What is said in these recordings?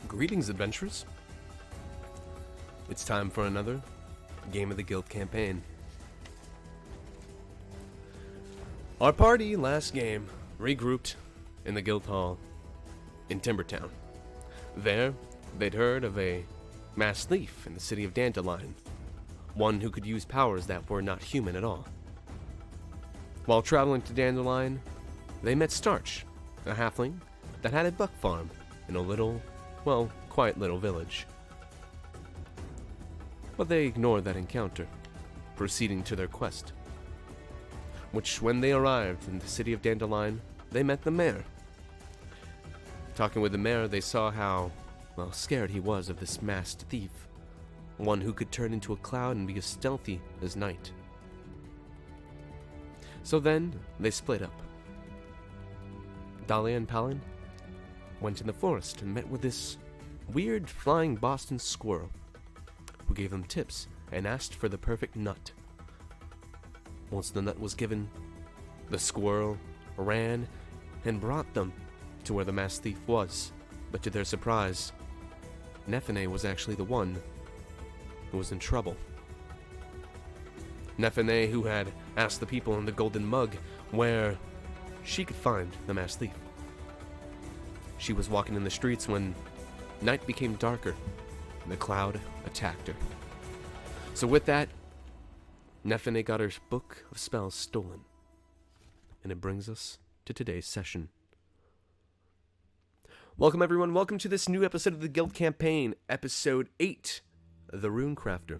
Greetings, adventurers. It's time for another Game of the Guild campaign. Our party, last game, regrouped in the Guild Hall in Timbertown. There, they'd heard of a masked thief in the city of Dandelion, one who could use powers that were not human at all. While traveling to Dandelion, they met Starch, a halfling that had a buck farm in a little, well, quiet little village. But they ignored that encounter, proceeding to their quest. Which, when they arrived in the city of Dandelion, they met the mayor. Talking with the mayor, they saw how, well, scared he was of this masked thief, one who could turn into a cloud and be as stealthy as night. So then, they split up. Dahlia and Palin went in the forest and met with this weird flying Boston squirrel, who gave them tips and asked for the perfect nut. Once the nut was given, the squirrel ran and brought them to where the masked thief was. But to their surprise, Nephenaes was actually the one who was in trouble. Nephenaes, who had asked the people in the golden mug where she could find the masked thief. She was walking in the streets when night became darker and the cloud attacked her. So with that, Nephenaes got her book of spells stolen. And it brings us to today's session. Welcome everyone, welcome to this new episode of the Guild Campaign, Episode 8, The Rune Crafter.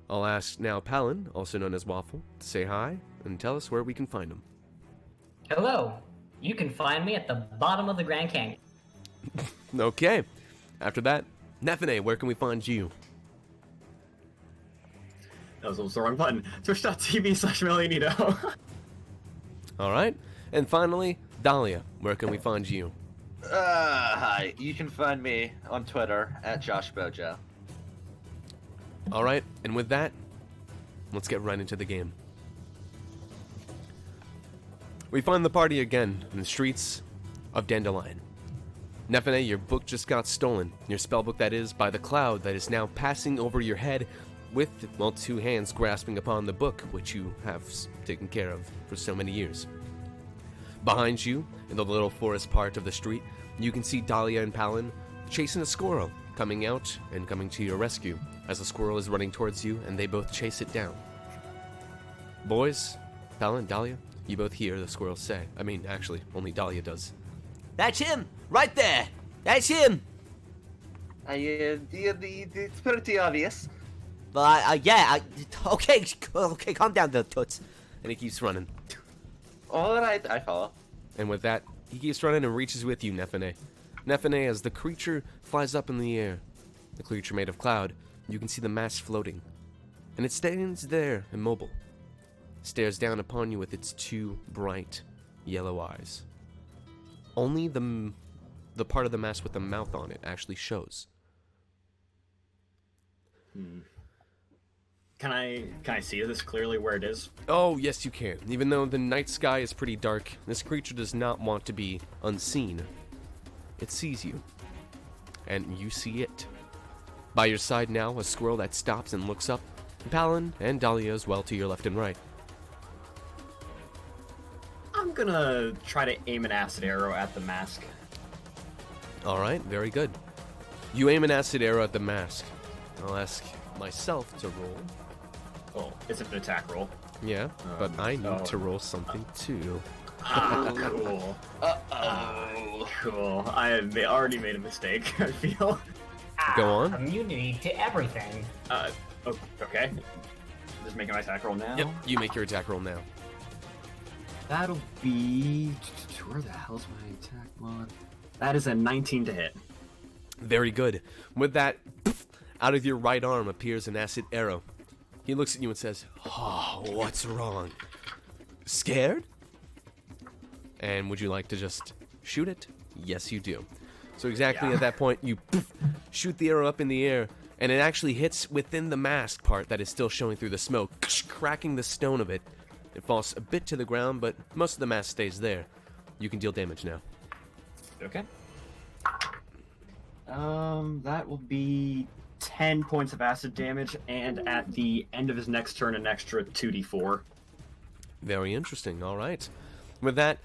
I'll ask now Palin, also known as Waffle, to say hi and tell us where we can find him. Hello, you can find me at the bottom of the Grand Canyon. Okay, after that, Nephenaes, where can we find you? That was almost the wrong button. Twitch.tv/Millionito. Alright, and finally, Dahlia, where can we find you? Hi. You can find me on Twitter at JoshBojo. Alright, and with that, let's get right into the game. We find the party again in the streets of Dandelion. Nephenaes, your book just got stolen. Your spellbook, that is, by the cloud that is now passing over your head with, well, two hands grasping upon the book, which you have taken care of for so many years. Behind you, in the little forest part of the street, you can see Dahlia and Palin chasing a squirrel, coming out and coming to your rescue, as the squirrel is running towards you, and they both chase it down. Boys, Palin, Dahlia, you both hear the squirrel say, actually, only Dahlia does. That's him! Right there! That's him! It's pretty obvious. Okay, calm down there, Toots. And he keeps running. Alright, I follow. And with that, he keeps running and reaches with you, Nephenaes. Nephenaes, as the creature flies up in the air, the creature made of cloud, you can see the mask floating. And it stands there, immobile. Stares down upon you with its two bright, yellow eyes. Only the part of the mask with the mouth on it actually shows. Can I see this clearly where it is? Oh, yes you can. Even though the night sky is pretty dark, this creature does not want to be unseen. It sees you. And you see it. By your side now, a squirrel that stops and looks up. Palin and Dahlia as well to your left and right. I'm gonna try to aim an acid arrow at the mask. Alright, very good. You aim an acid arrow at the mask. I'll ask myself to roll. Oh, it's an attack roll. Yeah, but I need to roll something too. Cool. Cool. I have already made a mistake, I feel. Go on. Immunity to everything. Okay. Just making my attack roll now? Yep, you make your attack roll now. That'll be... Where the hell's my attack mod? That is a 19 to hit. Very good. With that, out of your right arm appears an acid arrow. He looks at you and says, "Oh, what's wrong? Scared? And would you like to just shoot it?" Yes, you do. So exactly at that point, you shoot the arrow up in the air, and it actually hits within the mask part that is still showing through the smoke, cracking the stone of it. It falls a bit to the ground, but most of the mask stays there. You can deal damage now. Okay. That will be 10 points of acid damage, and at the end of his next turn, an extra 2d4. Very interesting. All right. With that,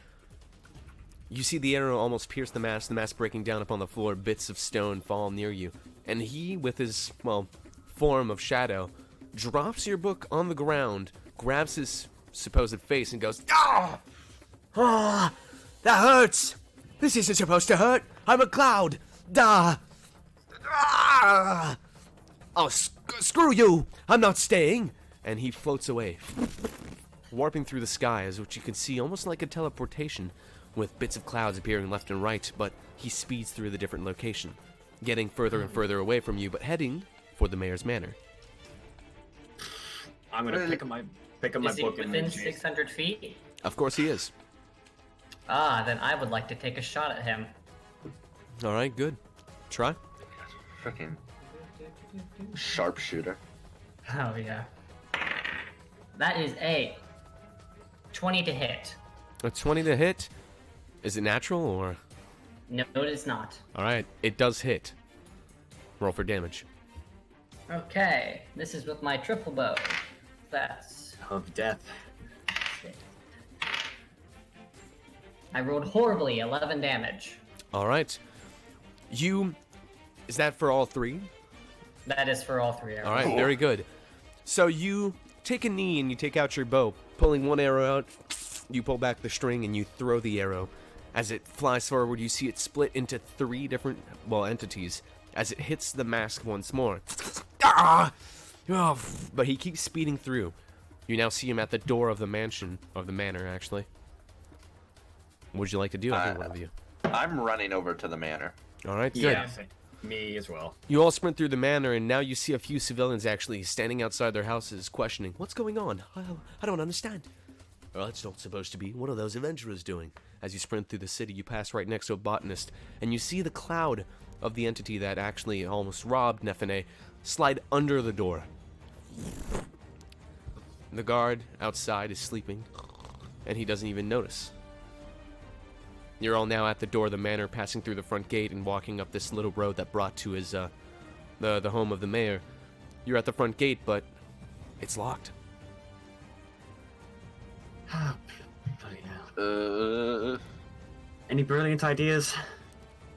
you see the arrow almost pierce the mask breaking down upon the floor. Bits of stone fall near you. And he, with his, well, form of shadow, drops your book on the ground, grabs his supposed face, and goes, Ah! Ah! That hurts! This isn't supposed to hurt! I'm a cloud! Duh! Ah! Oh, screw you! I'm not staying! And he floats away, warping through the sky, as which you can see almost like a teleportation, with bits of clouds appearing left and right, but he speeds through the different location, getting further and further away from you, but heading for the mayor's manor. I'm gonna pick up my Is he book and within chase. 600 feet? Of course he is. Ah, then I would like to take a shot at him. All right, good. Try. Freaking sharpshooter. Oh, yeah. That is a 20 to hit. A 20 to hit. Is it natural or? No, it is not. All right, it does hit. Roll for damage. Okay, this is with my triple bow. That's... Of death. I rolled horribly, 11 damage. All right. Is that for all three? That is for all three arrows. All right, very good. So you take a knee and you take out your bow, pulling one arrow out. You pull back the string and you throw the arrow. As it flies forward, you see it split into three different, entities. As it hits the mask once more. Ah! Oh, but he keeps speeding through. You now see him at the door of the mansion, of the manor, actually. What would you like to do? I think one of you. I'm running over to the manor. All right, good. Yeah, me as well. You all sprint through the manor, and now you see a few civilians actually standing outside their houses, questioning, "What's going on? I don't understand." Well, it's not supposed to be. What are those adventurers doing? As you sprint through the city, you pass right next to a botanist, and you see the cloud of the entity that actually almost robbed Nephenaes slide under the door. The guard outside is sleeping, and he doesn't even notice. You're all now at the door of the manor, passing through the front gate and walking up this little road that brought to his, the home of the mayor. You're at the front gate, but it's locked. Bloody hell. Any brilliant ideas?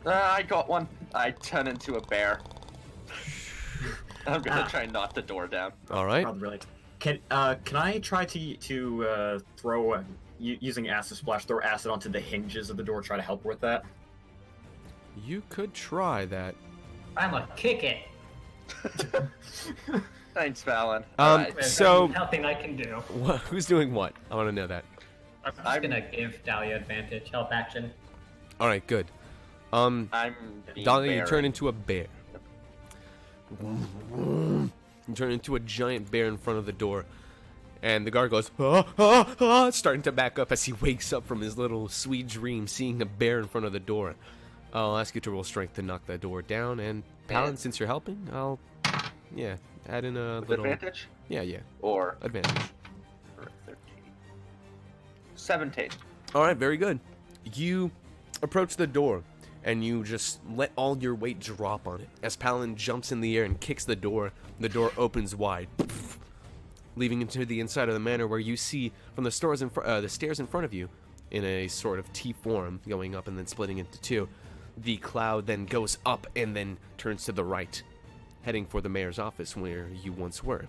I got one. I turn into a bear. I'm gonna try and knock the door down. All right. Rather brilliant. Can I try to throw using acid splash, throw acid onto the hinges of the door, try to help with that? You could try that. I'm gonna kick it. Thanks, Fallon. There's So nothing I can do. who's doing what? I want to know that. I'm just gonna give Dahlia advantage, help action. All right, good. I'm being Dahlia, you bear. turn into a bear. You turn into a giant bear in front of the door. And the guard goes, "Ah, ah, ah," starting to back up as he wakes up from his little sweet dream, seeing a bear in front of the door. I'll ask you to roll strength to knock that door down. And Paladin, since you're helping, I'll, add in a With little... advantage? Yeah, Or advantage. 13. 17. All right, very good. You approach the door, and you just let all your weight drop on it. As Paladin jumps in the air and kicks the door opens wide, leaving into the inside of the manor, where you see from the stairs in front of you, in a sort of T form, going up and then splitting into two. The cloud then goes up and then turns to the right, heading for the mayor's office where you once were.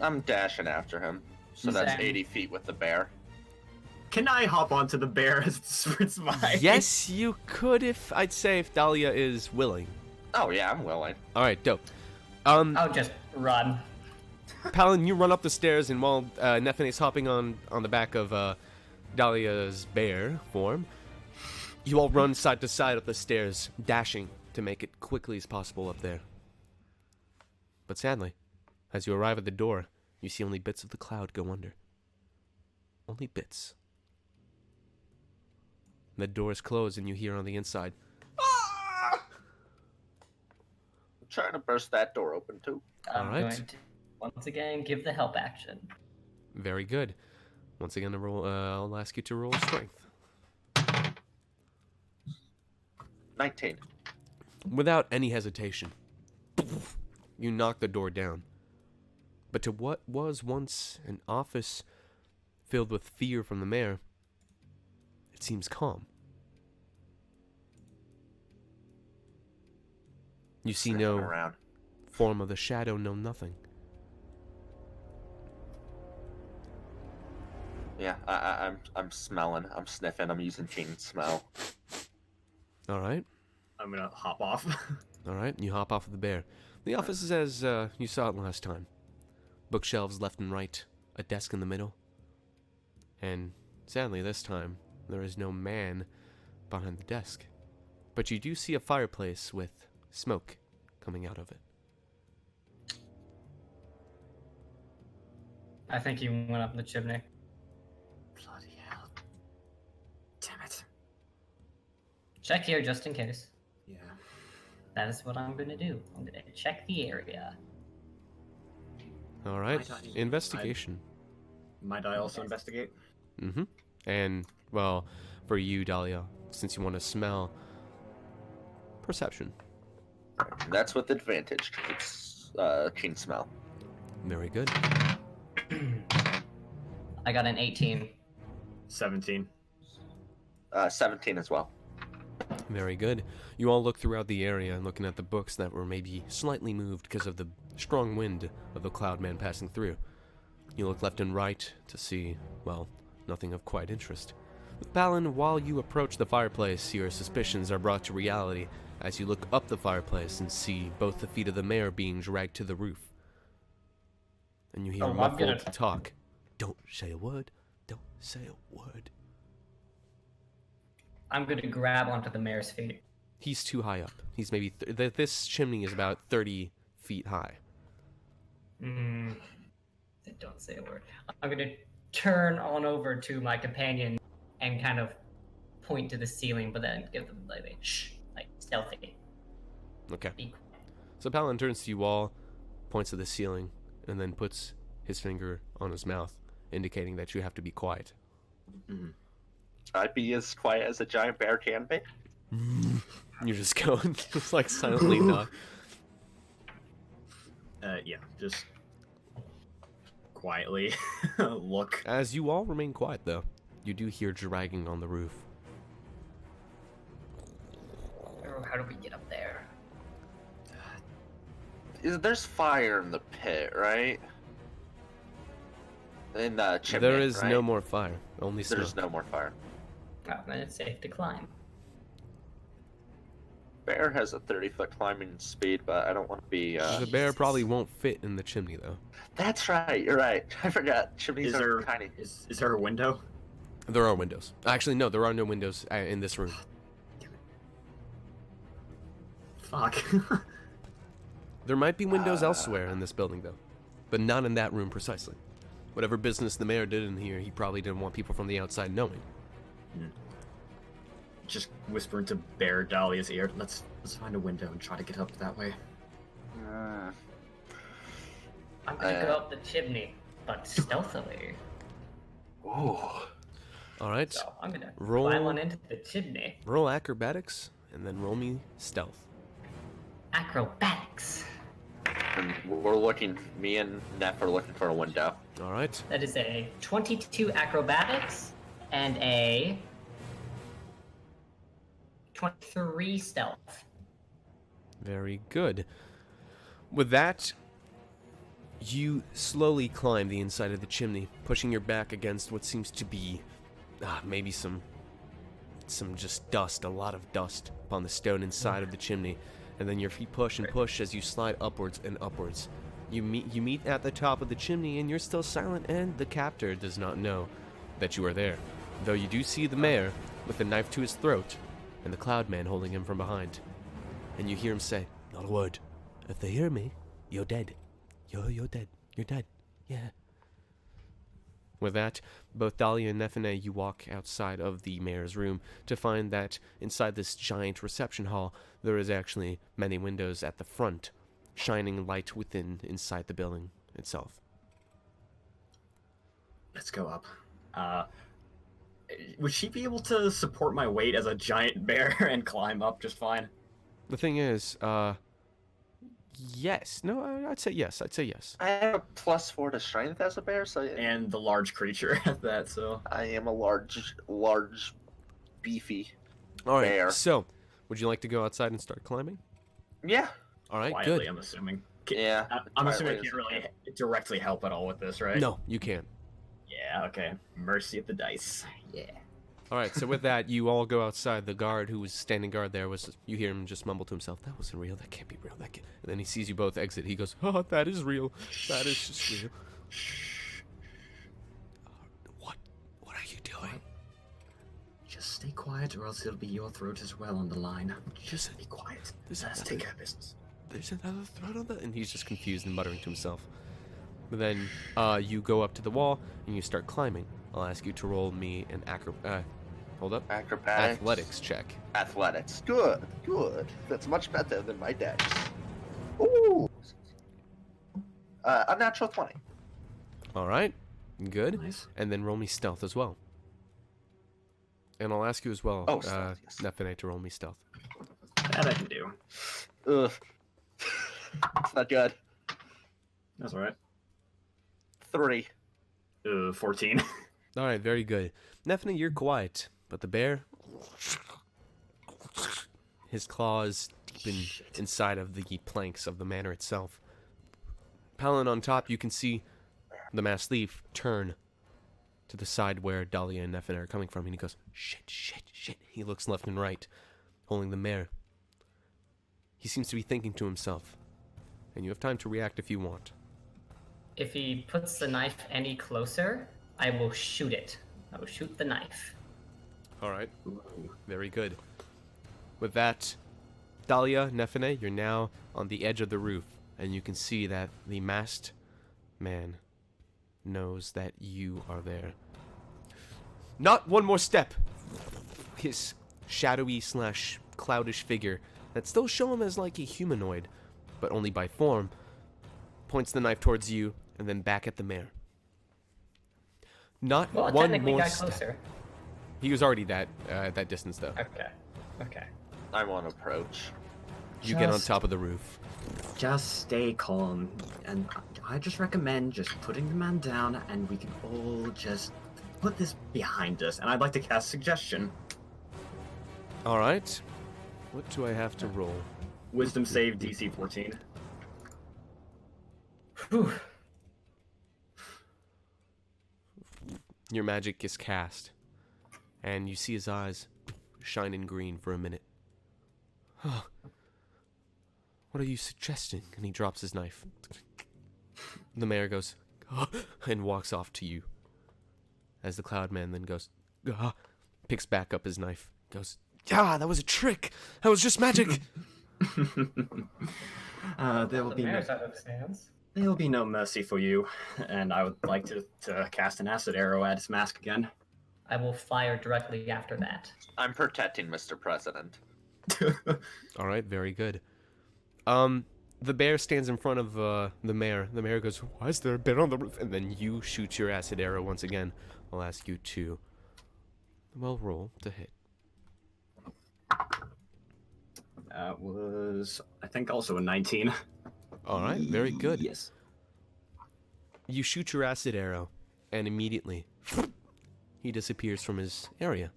I'm dashing after him. So that's Same. 80 feet with the bear. Can I hop onto the bear as it sprints by? Yes, you could if Dahlia is willing. Oh yeah, I'm willing. All right, dope. I'll just run. Paladin, you run up the stairs, and while Nephenaes hopping on the back of Dahlia's bear form, you all run side to side up the stairs, dashing to make it quickly as possible up there. But sadly, as you arrive at the door, you see only bits of the cloud go under. Only bits. The door is closed, and you hear on the inside, I'm trying to burst that door open too. I'm Alright. going to once again give the help action. very good. Once again, I'll ask you to roll strength. 19. Without any hesitation, you knock the door down. But to what was once an office filled with fear from the mayor, it seems calm. You see Sniffing no around. form of the shadow, no nothing. Yeah, I'm smelling. I'm sniffing. I'm using chain smell. All right. I'm gonna hop off. All right, you hop off of the bear. The office is as you saw it last time. Bookshelves left and right, a desk in the middle. And sadly this time, there is no man behind the desk. But you do see a fireplace with smoke coming out of it. I think he went up the chimney. Bloody hell. Damn it. Check here just in case. Yeah. That is what I'm gonna do. I'm gonna check the area. All right, Might I- investigation. Might I also investigate? Mm-hmm. And, well, for you, Dahlia, since you want to smell, perception. That's with advantage. It's chain smell. Very good. I got an 18. 17. 17 as well. Very good. You all look throughout the area and looking at the books that were maybe slightly moved because of the strong wind of the cloud man passing through. You look left and right to see, well, nothing of quite interest. Balin, while you approach the fireplace, your suspicions are brought to reality as you look up the fireplace and see both the feet of the mayor being dragged to the roof. And you hear Oh, I'm muffled gonna- talk. Don't say a word. Don't say a word. I'm gonna grab onto the mayor's feet. He's too high up. He's maybe... this chimney is about 30 feet high. Don't say a word. I'm gonna turn on over to my companion and kind of point to the ceiling, but then give them like a shh, like stealthy. Okay. Be So Palin turns to you all, points to the ceiling, and then puts his finger on his mouth, indicating that you have to be quiet. I'd be as quiet as a giant bear can be. You're just going, just like silently nod. Yeah, just quietly look. As you all remain quiet, though, you do hear dragging on the roof. Oh, how do we get up there? There's fire in the pit, right? In the chimney, There is right? no more fire, only smoke. There's no more fire. Oh, then it's safe to climb. Bear has a 30-foot climbing speed, but I don't want to be. The bear probably won't fit in the chimney, though. That's right. You're right. I forgot. Chimneys Is are there tiny. is there a window? There are windows. Actually, no, there are no windows in this room. Fuck. There might be windows elsewhere in this building, though, but not in that room precisely. Whatever business the mayor did in here, he probably didn't want people from the outside knowing. Just whisper into Bear Dahlia's ear. Let's find a window and try to get up that way. I'm gonna go up the chimney, but stealthily. Oh. All right, So I'm gonna Roll. climb on into the chimney. roll acrobatics, and then roll me stealth. Acrobatics. And we're looking. Me and Neph are looking for a window. All right. That is a 22 acrobatics and a 23 stealth. Very good. With that, you slowly climb the inside of the chimney, pushing your back against what seems to be maybe some just dust, a lot of dust upon the stone inside of the chimney. And then your feet push and push as you slide upwards and upwards. You meet at the top of the chimney, and you're still silent, and the captor does not know that you are there. Though you do see the mayor with a knife to his throat, and the cloud man holding him from behind. And you hear him say, "Not a word. If they hear me, you're dead. You're dead. You're dead. Yeah." With that, both Dahlia and Nephenaes, you walk outside of the mayor's room to find that inside this giant reception hall, there is actually many windows at the front, shining light inside the building itself. Let's go up. Would she be able to support my weight as a giant bear and climb up just fine? The thing is, yes. No, I'd say yes. I'd say yes. I have a +4 to strength as a bear, so And the large creature at that, so. I am a large, beefy All right. bear. So, would you like to go outside and start climbing? Yeah. All right. Quietly, Good. I'm assuming. Yeah. I'm assuming I quietly can't as really directly help at all with this, right? No, you can't. Yeah, okay. Mercy at the dice. Yeah. All right. So with that, you all go outside. The guard who was standing guard there you hear him just mumble to himself, "That wasn't real. That can't be real. That can't." And then he sees you both exit. He goes, "Oh, that is real. That is just real." What are you doing? Just stay quiet, or else it'll be your throat as well on the line. Just be quiet. There's Let's take care of business. There's another threat on that, and he's just confused and muttering to himself. But then you go up to the wall and you start climbing. I'll ask you to roll me an Acrobatics. athletics check. Athletics. Good. That's much better than my dice. Ooh. A natural 20. All right, good. Nice. And then roll me stealth as well. And I'll ask you as well, Stealth, yes. Nephenaes, to roll me stealth. That I can do. Ugh. It's not good. That's alright. 3. 14. All right, very good. Nephenaes, you're quiet, but the bear, his claws deepen inside of the planks of the manor itself. Palin on top, you can see the masked thief turn to the side where Dahlia and Nephenaes are coming from, and he goes, shit. He looks left and right, holding the mare. He seems to be thinking to himself, and you have time to react if you want. If he puts the knife any closer, I will shoot it. I will shoot the knife. All right, very good. With that, Dahlia, Nephenaes, you're now on the edge of the roof, and you can see that the masked man knows that you are there. Not one more step! His shadowy / cloudish figure that still show him as like a humanoid, but only by form, points the knife towards you and then back at the mare. Not Well, one technically more got step. closer. He was already that distance though. Okay. I want to approach. You get on Just- top of the roof. Just stay calm, and I just recommend just putting the man down, and we can all just put this behind us. And I'd like to cast suggestion. All right. What do I have to roll? Wisdom save DC 14. Whew. Your magic is cast, and you see his eyes shining green for a minute. What are you suggesting? And he drops his knife. The mayor goes, and walks off to you. As the cloud man then goes, picks back up his knife, goes, that was a trick. That was just magic. There will The be no, mayor's out of his hands. there will be no mercy for you, and I would like to cast an acid arrow at his mask again. I will fire directly after that. I'm protecting Mr. President. All right, very good. The bear stands in front of the mayor. The mayor goes, "Why is there a bear on the roof?" And then you shoot your acid arrow once again. I'll ask you to, roll to hit. That was, I think, also a 19. All right, very good. Yes. You shoot your acid arrow, and immediately he disappears from his area.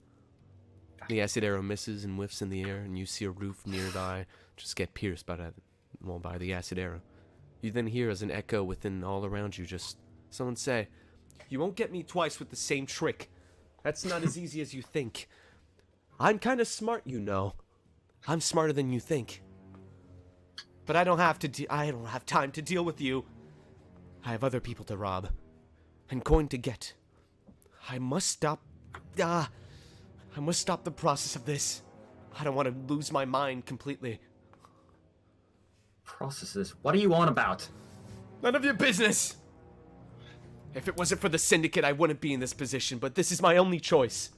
The acid arrow misses and whiffs in the air, and you see a roof nearby just get pierced by the acid arrow. You then hear as an echo within all around you just someone say, "You won't get me twice with the same trick. That's not as easy as you think. I'm kind of smart, you know. I'm smarter than you think. But I don't have time to deal with you. I have other people to rob and coin to get. I must stop the process of this. I don't want to lose my mind completely." Processes. What are you on about? None of your business. If it wasn't for the syndicate, I wouldn't be in this position, but this is my only choice.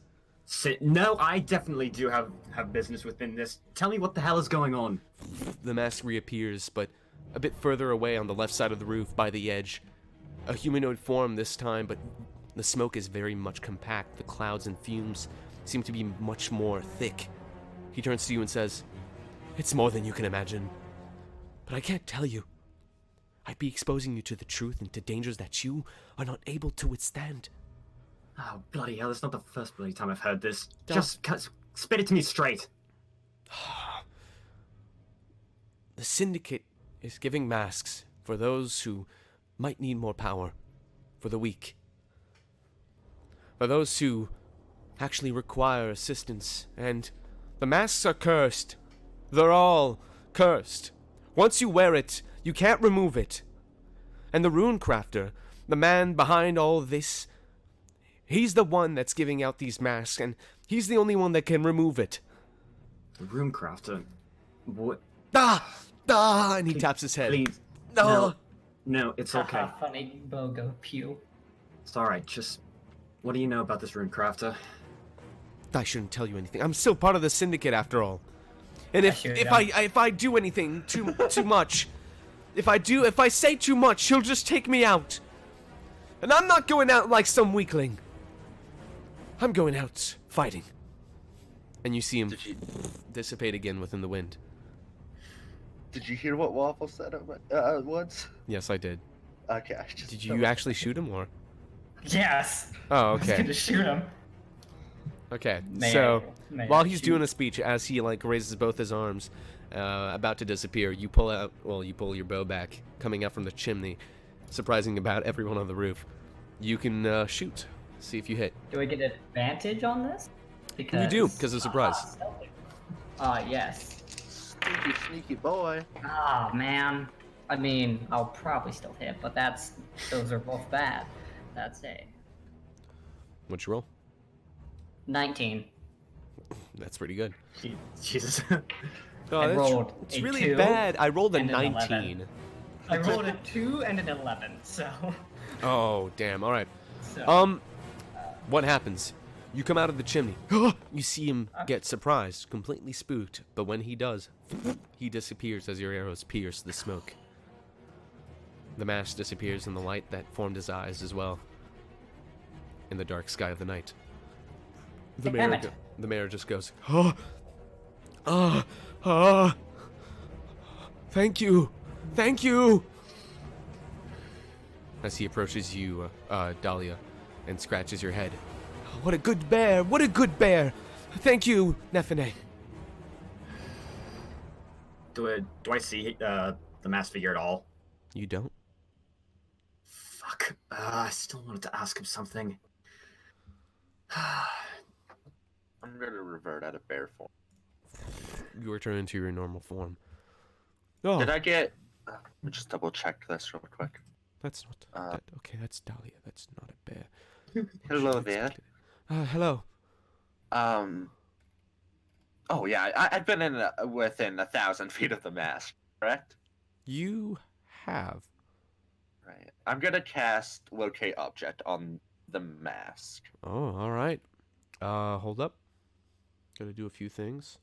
No, I definitely do have business within this. Tell me what the hell is going on. The mask reappears, but a bit further away on the left side of the roof by the edge. A humanoid form this time, but the smoke is very much compact. The clouds and fumes seem to be much more thick. He turns to you and says, It's more than you can imagine. But I can't tell you. I'd be exposing you to the truth and to dangers that you are not able to withstand. Oh, bloody hell, it's not the first bloody time I've heard this. Don't- Just spit it to me straight. The Syndicate is giving masks for those who might need more power, for the weak, for those who actually require assistance, and the masks are cursed. They're all cursed. Once you wear it, you can't remove it. And the Rune Crafter, the man behind all this, he's the one that's giving out these masks, and he's the only one that can remove it. The Rune Crafter? What? And he taps his head. Please. No. No, it's okay. Haha, funny BOGO pew. It's alright, just... What do you know about this Rune Crafter? I shouldn't tell you anything. I'm still part of the Syndicate after all. And if sure, if yeah. I do anything too much, if I say too much, he'll just take me out. And I'm not going out like some weakling. I'm going out fighting. And you see him Did you, dissipate again within the wind. did you hear what Waffle said once? Yes, I did. Okay, I just... Did you actually shoot him or? Yes! Oh, I was okay. gonna shoot him. Okay, May so I while he's shoot? doing a speech, as he like raises both his arms, about to disappear, you pull your bow back, coming out from the chimney, surprising about everyone on the roof. You can shoot, see if you hit. Do I get advantage on this? Because You do, 'cause of surprise. Yes. Sneaky, sneaky boy. Ah, man. I mean, I'll probably still hit, but those are both bad. That's a What'd you roll? 19. That's pretty good. Jesus. Oh, I that's rolled it's a really 2 bad. I rolled a and an 11. 19. I rolled a 2 and an 11, so... Oh, damn. All right. so What happens? You come out of the chimney. You see him get surprised, completely spooked, but when he does, he disappears as your arrows pierce the smoke. The mask disappears in the light that formed his eyes as well, in the dark sky of the night. The Damn mayor, it. the mayor just goes, thank you, as he approaches you, Dahlia, and scratches your head. What a good bear! What a good bear! Thank you, Nephenaes. Do I see the masked figure at all? You don't? Fuck. I still wanted to ask him something. I'm gonna revert out of bear form. You return into your normal form. Oh, Did I get... let me just double check this real quick. that's not... okay, that's Dahlia. That's not a bear. Hello there. Hello. Oh yeah, I've been in within 1,000 feet of the mask, correct? You have. Right. I'm gonna cast Locate Object on the mask. Oh, all right. Hold up. Gotta do a few things.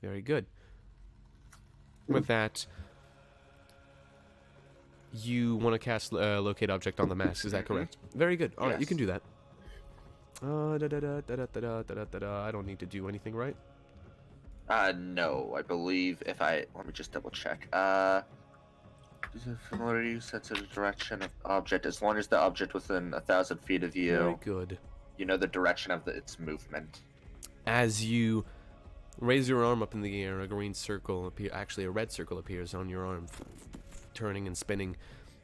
Very good. With that, you want to cast Locate Object on the mask, is that correct? Very good. All right, you Yes. can do that. I don't need to do anything, right? No, I believe if I... Let me just double check. Familiarity sets a direction of object. As long as the object within 1,000 feet of Very you, good. you know the direction of its movement. As you raise your arm up in the air, a green circle actually a red circle appears on your arm, turning and spinning,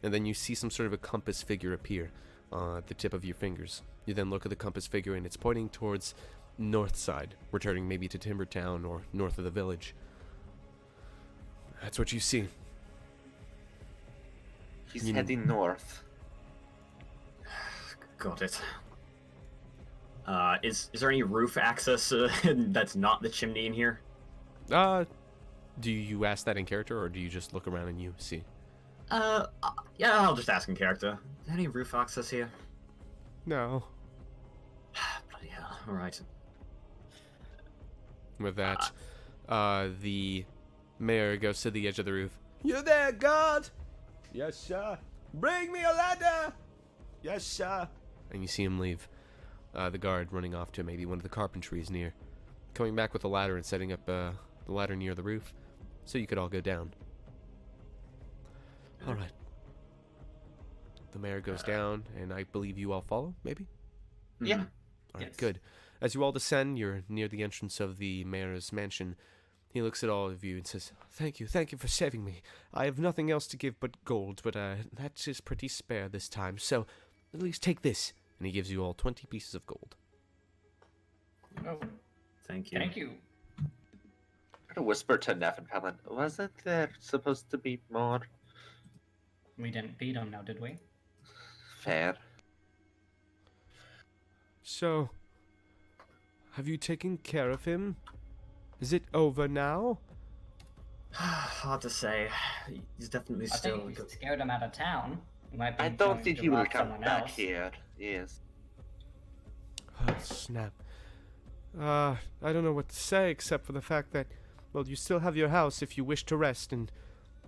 and then you see some sort of a compass figure appear at the tip of your fingers. You then look at the compass figure and it's pointing towards north side, returning maybe to Timbertown or north of the village. That's what you see. He's heading north. Got it. Is there any roof access that's not the chimney in here? Do you ask that in character, or do you just look around and you see? Yeah, I'll just ask in character. Is there any roof access here? No. Bloody hell. Alright. With that, the mayor goes to the edge of the roof. You there, guard? Yes, sir. Bring me a ladder. Yes, sir. And you see him leave. The guard running off to maybe one of the carpentries near. coming back with a ladder and setting up the ladder near the roof so you could all go down. Alright. The mayor goes down, and I believe you all follow, maybe? Yeah. Alright, Yes. good. As you all descend, you're near the entrance of the mayor's mansion. He looks at all of you and says, thank you for saving me. I have nothing else to give but gold, but that is pretty spare this time, so at least take this. And he gives you all 20 pieces of gold. Oh, Thank you. thank you. I'm gonna whisper to Neff and Helen, wasn't there supposed to be more? We didn't beat him now, did we? Fair. So, have you taken care of him? Is it over now? Hard to say. He's definitely I still. think we scared him out of town. He might be I don't going think to he will rob come someone back else. here. Yes. Oh, snap. I don't know what to say except for the fact that, well, you still have your house if you wish to rest, and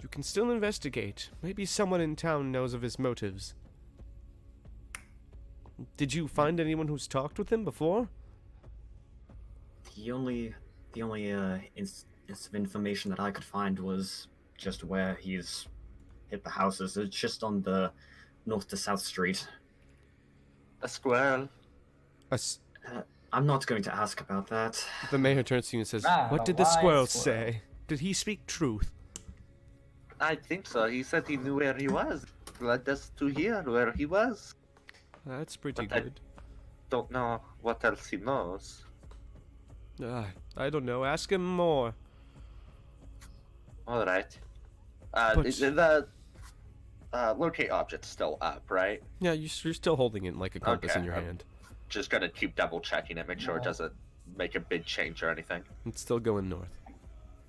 you can still investigate. Maybe someone in town knows of his motives. Did you find anyone who's talked with him before? The only instance of information that I could find was just where he's hit the houses. It's just on the north to south street. A squirrel. I'm not going to ask about that. The mayor turns to you and says, Ah, what a did the wise squirrel squirrel. say? Did he speak truth? I think so. He said he knew where he was. Led us to here where he was. That's pretty But I- good. Don't know what else he knows. I don't know. Ask him more. All right. But- The locate object's still up, right? Yeah, you're still holding it like a compass Okay, in your I'm- hand. Just gonna keep double checking it, make sure it No. doesn't make a big change or anything. It's still going north.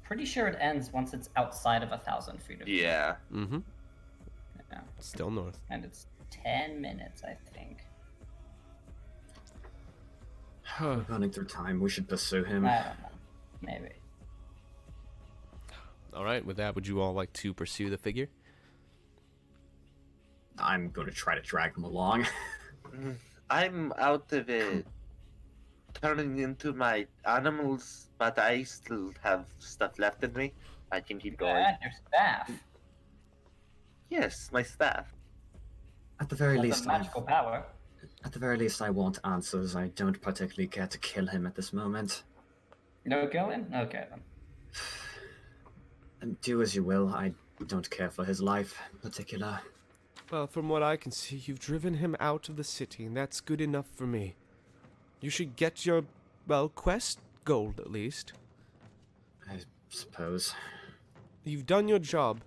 Pretty sure it ends once it's outside of 1,000 feet of you. Yeah. Mm-hmm. Yeah. Still north. And it's 10 minutes, I think. We're running through time. We should pursue him. I don't know. Maybe. Alright, with that, would you all like to pursue the figure? I'm going to try to drag him along. I'm out of it. Turning into my animals, but I still have stuff left in me. I can keep going. And your staff. Yes, my staff. At the very That's least, a magical power. at the very least, I want answers. I don't particularly care to kill him at this moment. No killing? Okay then. And do as you will. I don't care for his life in particular. Well, from what I can see, you've driven him out of the city, and that's good enough for me. You should get your, well, quest gold at least. I suppose. You've done your job,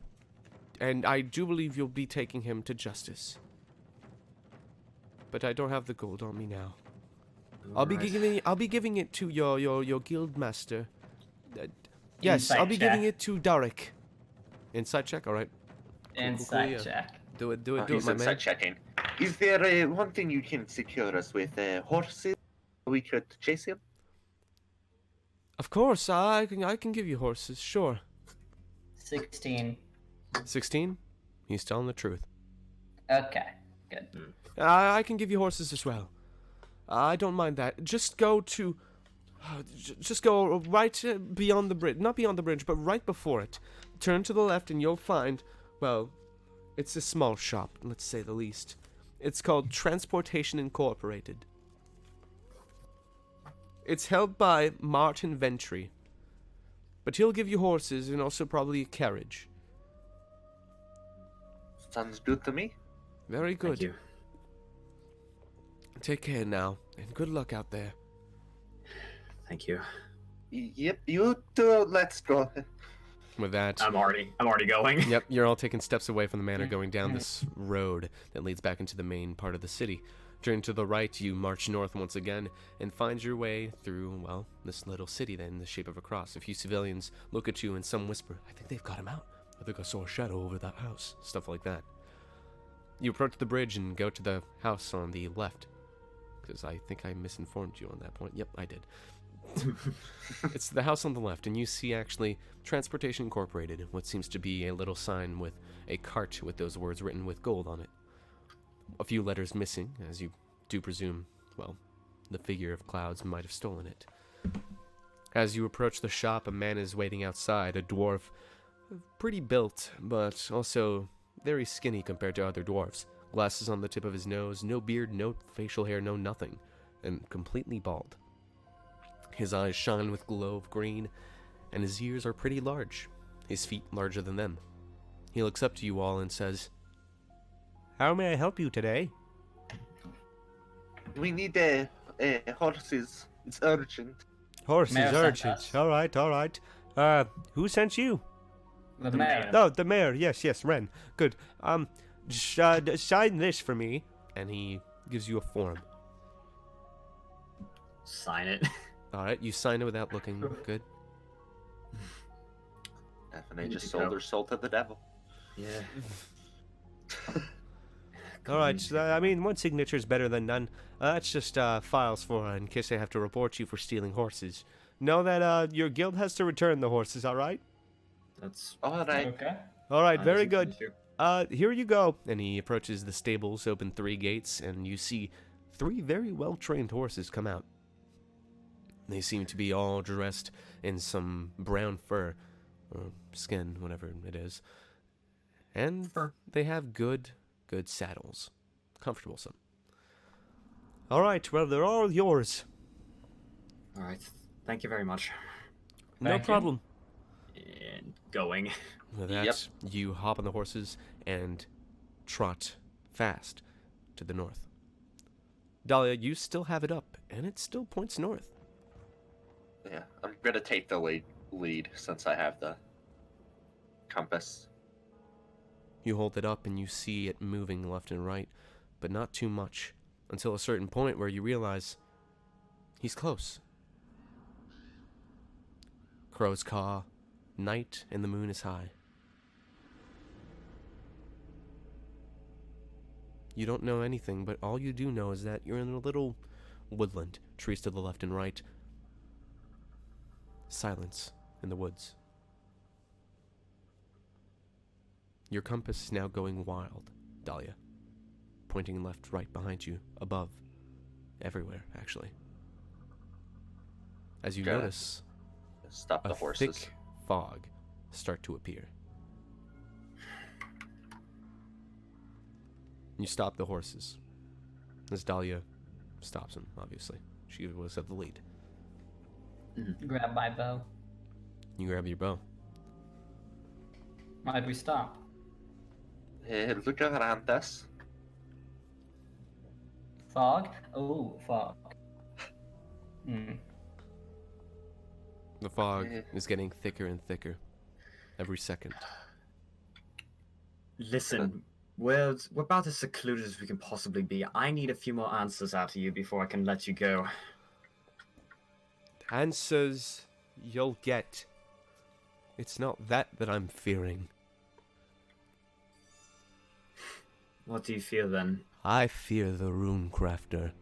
and I do believe you'll be taking him to justice. But I don't have the gold on me now. I'll be giving it to your guild master. Yes, Insight I'll be check. giving it to Darek. Insight check, alright. Insight yeah. check. Do it, Oh, do it, he's my inside man. checking. Is there one thing you can secure us with? Horses? We could chase him? Of course, I can give you horses, sure. 16. 16? He's telling the truth. Okay, good. I can give you horses as well. I don't mind that. Just go to... Just go right beyond the bridge. Not beyond the bridge, but right before it. Turn to the left and you'll find... Well, it's a small shop, let's say the least. It's called Transportation Incorporated. It's held by Martin Ventry. But he'll give you horses and also probably a carriage. Sounds good to me. Very good. Thank you. Take care now, and good luck out there. Thank you. Yep, you two, let's go. With that, I'm already going. yep, you're all taking steps away from the manor, going down this road that leads back into the main part of the city. Turning to the right, you march north once again and find your way through, well, this little city then in the shape of a cross. A few civilians look at you and some whisper, I think they've got him out. I think I saw a shadow over that house. Stuff like that. You approach the bridge and go to the house on the left. Because I think I misinformed you on that point. Yep, I did. It's the house on the left, and you see actually Transportation Incorporated, what seems to be a little sign with a cart with those words written with gold on it. A few letters missing, as you do presume, well, the figure of clouds might have stolen it. As you approach the shop, a man is waiting outside, a dwarf. Pretty built, but also very skinny compared to other dwarves. Glasses on the tip of his nose, no beard, no facial hair, no nothing, and completely bald. His eyes shine with glow of green, and his ears are pretty large, his feet larger than them. He looks up to you all and says, "How may I help you today?" We need horses. It's urgent. Horses, Mayor sent urgent. us. All right. Who sent you? The mayor. Oh, the mayor. Yes, Ren. Good. Sign this for me. And he gives you a form. Sign it. All right, you sign it without looking. Good. Nephenaes Need just to sold go. her soul to the devil. Yeah. All right. I mean, one signature is better than none. That's just files for in case I have to report you for stealing horses. Know that your guild has to return the horses. All right. That's All right. Okay. All right. that Very isn't an good. issue. Here you go. And he approaches the stables, open 3 gates, and you see 3 very well-trained horses come out. They seem to be all dressed in some brown fur, or skin, whatever it is. And Fur. they have good saddles. Comfortable some. All right, well, they're all yours. All right. Thank you very much. No Thank you. problem. And going. With that, you hop on the horses and trot fast to the north. Dahlia, you still have it up, and it still points north. Yeah, I'm gonna take the lead since I have the compass. You hold it up and you see it moving left and right, but not too much, until a certain point where you realize he's close. Crows caw, night and the moon is high. You don't know anything, but all you do know is that you're in a little woodland, trees to the left and right. Silence in the woods. Your compass is now going wild, Dahlia. Pointing left, right, behind you, above, everywhere, actually. As you Got it. notice, Stop the a horses. thick fog start to appear. You stop the horses. As Dahlia stops him, obviously. She was at the lead. Grab my bow. You grab your bow. Why'd we stop? Look around us. Fog? Oh, fog. The fog Eh. is getting thicker and thicker every second. Listen, we're about as secluded as we can possibly be. I need a few more answers out of you before I can let you go. Answers you'll get. It's not that I'm fearing. What do you fear then? I fear the Rune Crafter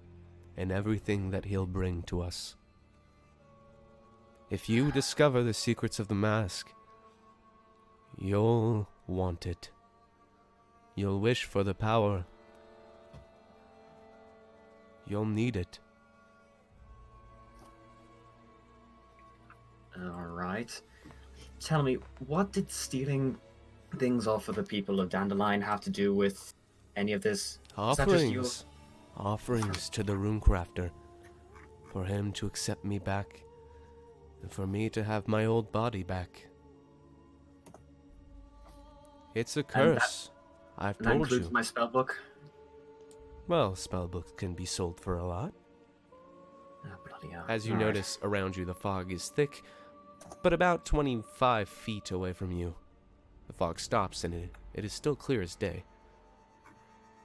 and everything that he'll bring to us. If you discover the secrets of the mask, you'll want it. You'll wish for the power. You'll need it. Alright. Tell me, what did stealing things off of the people of Dandelion have to do with any of this? Is that just you? Offerings. Offerings to the Rune Crafter. For him to accept me back. And for me to have my old body back. It's a curse. I've And that told includes you. my spellbook? Well, spellbooks can be sold for a lot. Oh, bloody hell. As you Alright. notice around you, the fog is thick, but about 25 feet away from you. The fog stops and it is still clear as day.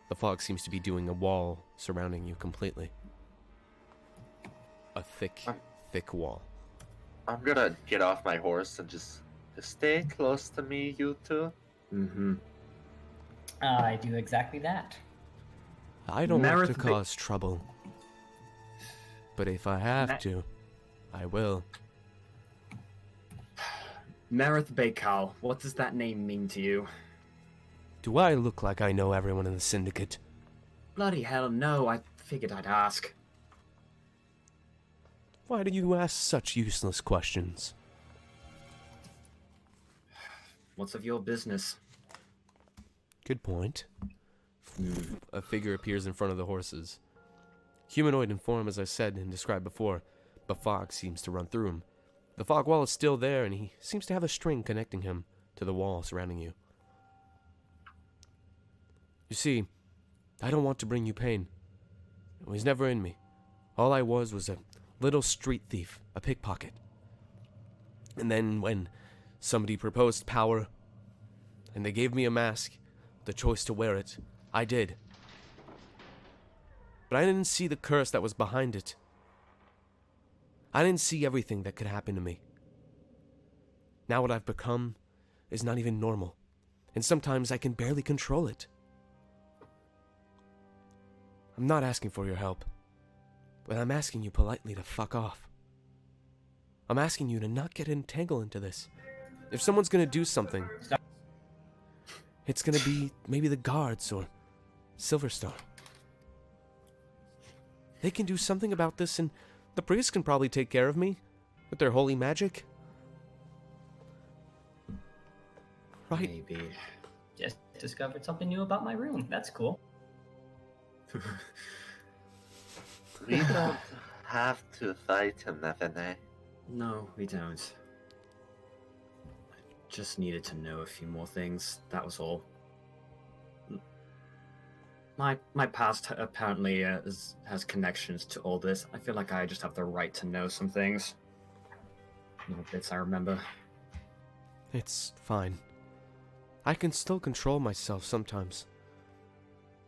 The fog seems to be doing a wall surrounding you completely. A thick wall. I'm gonna get off my horse and just stay close to me, you two. Mm-hmm. I do exactly that. I don't want to Marith, cause trouble, but if I have Ma- to, I will. Marith Baykal, what does that name mean to you? Do I look like I know everyone in the syndicate? Bloody hell, no, I figured I'd ask. Why do you ask such useless questions? What's of your business? Good point. A figure appears in front of the horses. Humanoid in form, as I said and described before, but fog seems to run through him. The fog wall is still there, and he seems to have a string connecting him to the wall surrounding you. You see, I don't want to bring you pain. It was never in me. All I was a little street thief, a pickpocket. And then when somebody proposed power, and they gave me a mask, the choice to wear it, I did. But I didn't see the curse that was behind it. I didn't see everything that could happen to me. Now what I've become is not even normal, and sometimes I can barely control it. I'm not asking for your help, but I'm asking you politely to fuck off. I'm asking you to not get entangled into this. If someone's gonna do something, it's gonna be maybe the guards or Silverstar. They can do something about this, and the priests can probably take care of me with their holy magic. Right? Maybe. Just discovered something new about my room. That's cool. We don't have to fight him, Nephenaes. No, we don't. I just needed to know a few more things. That was all. My past apparently has connections to all this. I feel like I just have the right to know some things. Little bits I remember. It's fine. I can still control myself sometimes.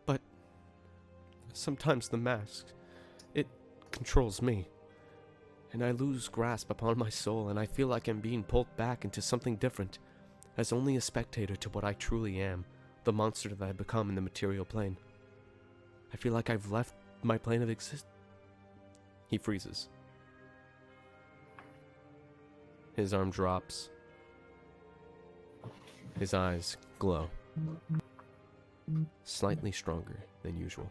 But sometimes the mask, it controls me. And I lose grasp upon my soul, and I feel like I'm being pulled back into something different, as only a spectator to what I truly am, the monster that I've become in the material plane. I feel like I've left my plane of existence. He freezes. His arm drops. His eyes glow. Slightly stronger than usual.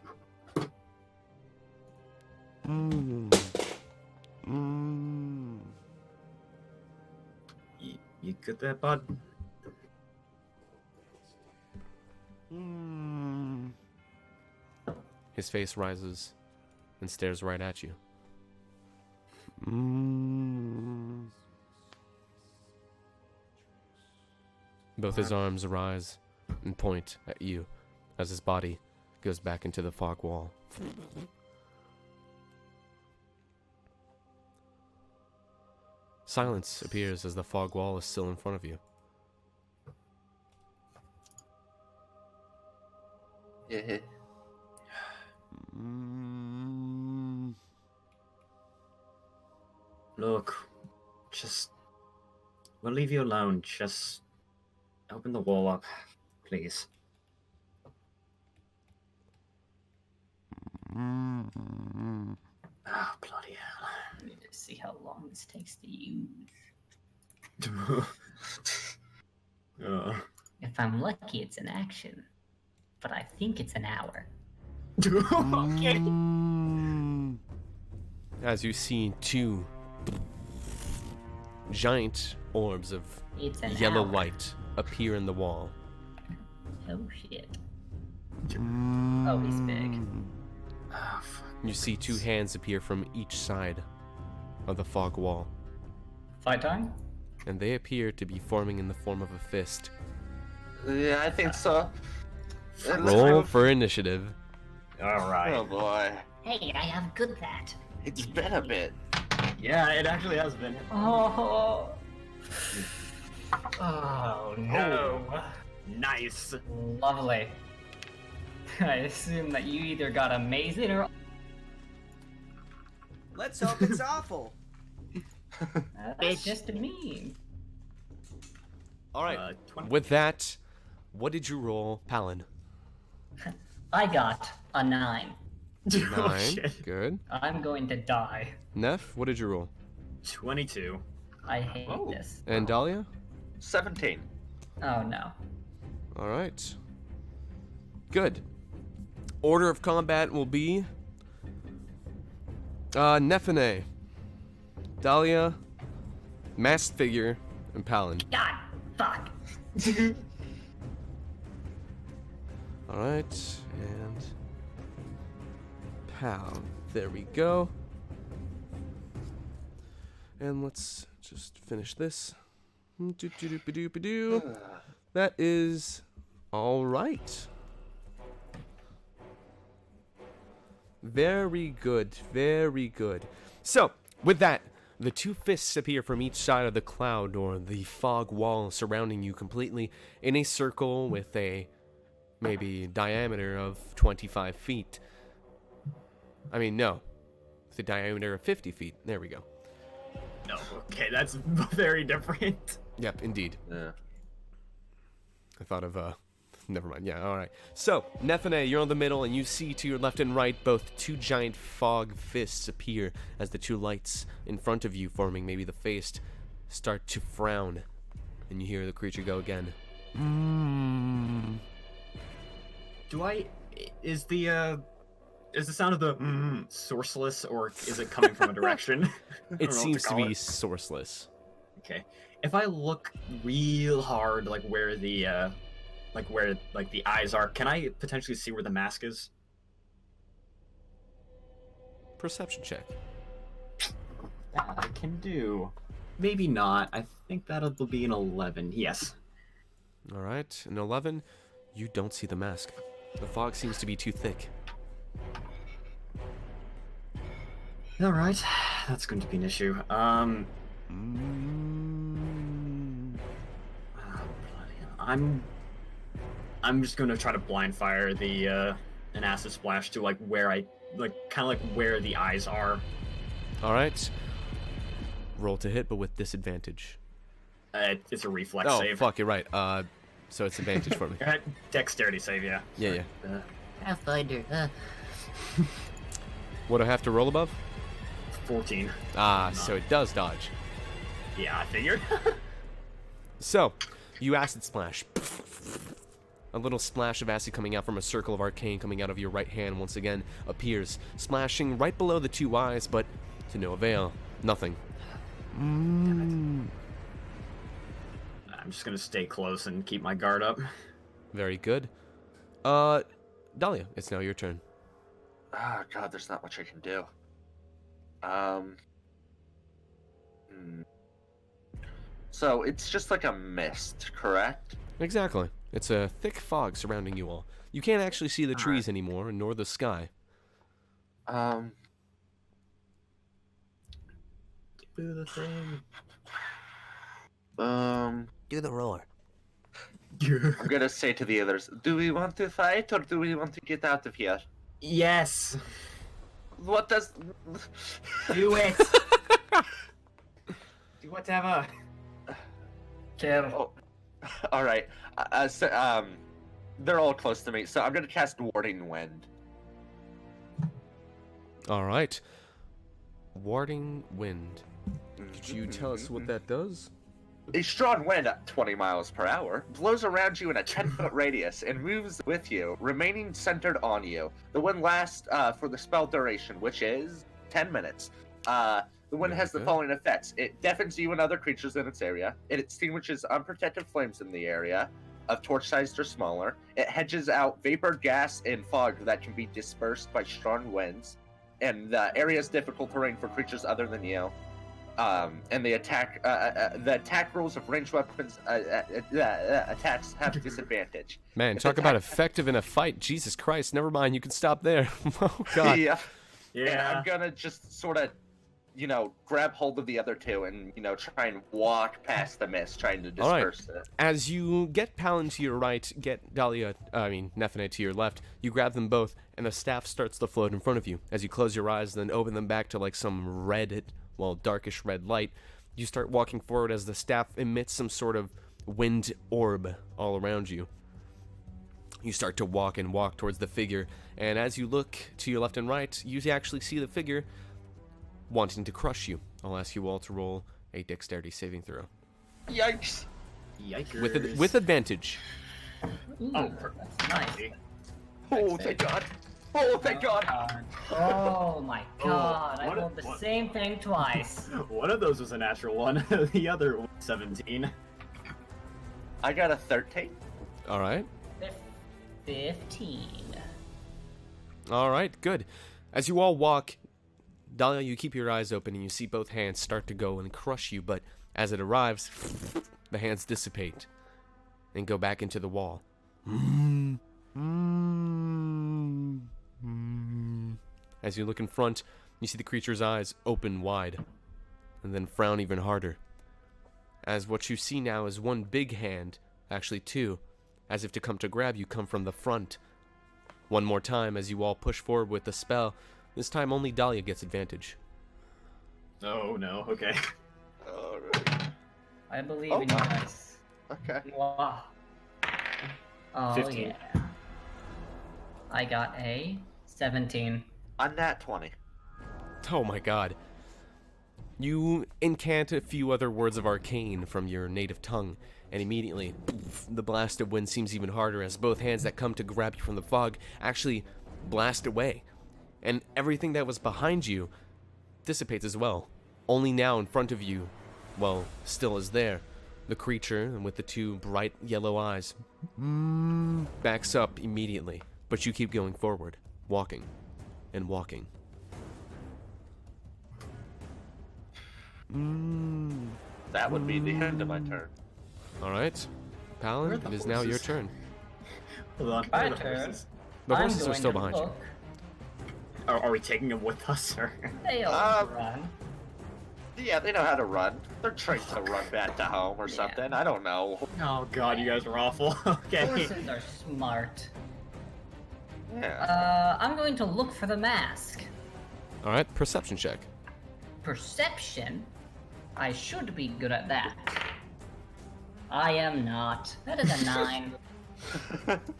You good there, bud? His face rises and stares right at you. Both his arms rise and point at you as his body goes back into the fog wall. Silence appears as the fog wall is still in front of you. Yeah. Look, we'll leave you alone. Just open the wall up, please. Oh, bloody hell. I need to see how long this takes to use. If I'm lucky, it's an action. But I think it's an hour. Okay. As you see two giant orbs of It's an yellow hour. light appear in the wall. Oh shit. Oh, he's big. Oh, fuck. You see two hands appear from each side of the fog wall, Fight time? and they appear to be forming in the form of a fist. Yeah, I think so. Roll for initiative. All right. Oh boy. Hey, I have good that. It's been a bit. Yeah, it actually has been. Oh. Oh no. Nice. Lovely. I assume that you either got amazing or Let's hope it's awful. that's just a meme. All right. 20. With that, what did you roll, Palin? I got a 9. 9. shit. Good. I'm going to die. Neff, what did you roll? 22. I hate Oh. this. And Dahlia? 17. Oh no. All right. Good. Order of combat will be Nephenaes. Dahlia, masked figure, and Palin. God, fuck. Alright, and Pal. There we go. And let's just finish this. That is alright. Very good, very good. So, with that, the two fists appear from each side of the cloud or the fog wall surrounding you completely in a circle with a maybe diameter of 25 feet. I mean, no. With a diameter of 50 feet. There we go. No, okay, that's very different. Yep, indeed. Yeah. I thought of, never mind. Yeah, alright. So, Nephenaes, you're in the middle, and you see to your left and right both two giant fog fists appear as the two lights in front of you, forming maybe the face, start to frown. And you hear the creature go again. Is the sound of the sourceless, or is it coming from a direction? It seems to be sourceless. Okay. If I look real hard, like where the eyes are, can I potentially see where the mask is? Perception check. That I can do. Maybe not. I think that'll be an 11. Yes. Alright, an 11. You don't see the mask. The fog seems to be too thick. All right, that's going to be an issue. I'm just going to try to blind fire the an acid splash to like where I kind of like where the eyes are. All right. Roll to hit, but with disadvantage. It's a reflex Oh, save. fuck, you're right. So it's advantage for me. Dexterity save, yeah. Yeah. Pathfinder. What do I have to roll above? 14. So it does dodge. Yeah, I figured. So, you acid splash. A little splash of acid coming out from a circle of arcane coming out of your right hand once again appears, splashing right below the two eyes, but to no avail. Nothing. I'm just gonna stay close and keep my guard up. Very good. Dahlia, it's now your turn. Oh god, there's not much I can do. So it's just like a mist, correct? Exactly. It's a thick fog surrounding you all. You can't actually see the trees anymore, nor the sky. Do the thing. Do the roar. I'm gonna say to the others, do we want to fight or do we want to get out of here? Yes. What does... Do it. Do whatever. Kill. Oh, alright. They're all close to me, so I'm gonna cast Warding Wind. Alright. Warding Wind. Could you tell us what that does? A strong wind at 20 miles per hour blows around you in a 10-foot radius and moves with you, remaining centered on you. The wind lasts for the spell duration, which is 10 minutes. The wind has the following effects. It deafens you and other creatures in its area. It extinguishes unprotected flames in the area of torch-sized or smaller. It hedges out vapor, gas, and fog that can be dispersed by strong winds. And the area is difficult terrain for creatures other than you. And the attack rules of ranged weapons attacks have disadvantage. Man, If talk about attack- effective in a fight. Jesus Christ, never mind. You can stop there. Oh, God. Yeah. Yeah. And I'm gonna just sort of, grab hold of the other two and, try and walk past the mist, trying to All right. disperse it. As you get Palin to your right, get Nephenaes to your left, you grab them both, and the staff starts to float in front of you. As you close your eyes, then open them back to like some darkish red light, you start walking forward as the staff emits some sort of wind orb all around you. You start to walk towards the figure, and as you look to your left and right, you actually see the figure wanting to crush you. I'll ask you all to roll a dexterity saving throw. Yikes! Yikers. With advantage. Oh, perfect. Nice. Oh, thank God! Oh, thank God. Oh my god, I what- rolled the what- same thing twice. One of those was a natural one. The other was 17. I got a 13. All right. 15. All right, good. As you all walk, Dahlia, you keep your eyes open and you see both hands start to go and crush you, but as it arrives, the hands dissipate and go back into the wall. As you look in front, you see the creature's eyes open wide and then frown even harder. As what you see now is one big hand, actually two, as if to come to grab you, come from the front. One more time as you all push forward with the spell. This time only Dahlia gets advantage. Oh no, okay. Alright. I believe Oh, in you wow. guys. Okay. Wow. Oh 15. yeah. I got a 17. On that 20. Oh my god. You incant a few other words of arcane from your native tongue, and immediately, poof, the blast of wind seems even harder as both hands that come to grab you from the fog actually blast away. And everything that was behind you dissipates as well. Only now in front of you, well, still is there, the creature, and with the two bright yellow eyes, backs up immediately. But you keep going forward, walking, and walking. That would be the end of my turn. Alright. Where Palin, are the it is now your horses? turn. Hold on. My where are the turn. horses? The I'm horses are going still to behind you. look. Are we taking them with us, or? They all run. Yeah, they know how to run. They're trained to run back to home or Yeah. something. I don't know. Oh god, you guys are awful. Okay. Horses are smart. Yeah. I'm going to look for the mask. Alright, perception check. Perception? I should be good at that. I am not. That is a 9.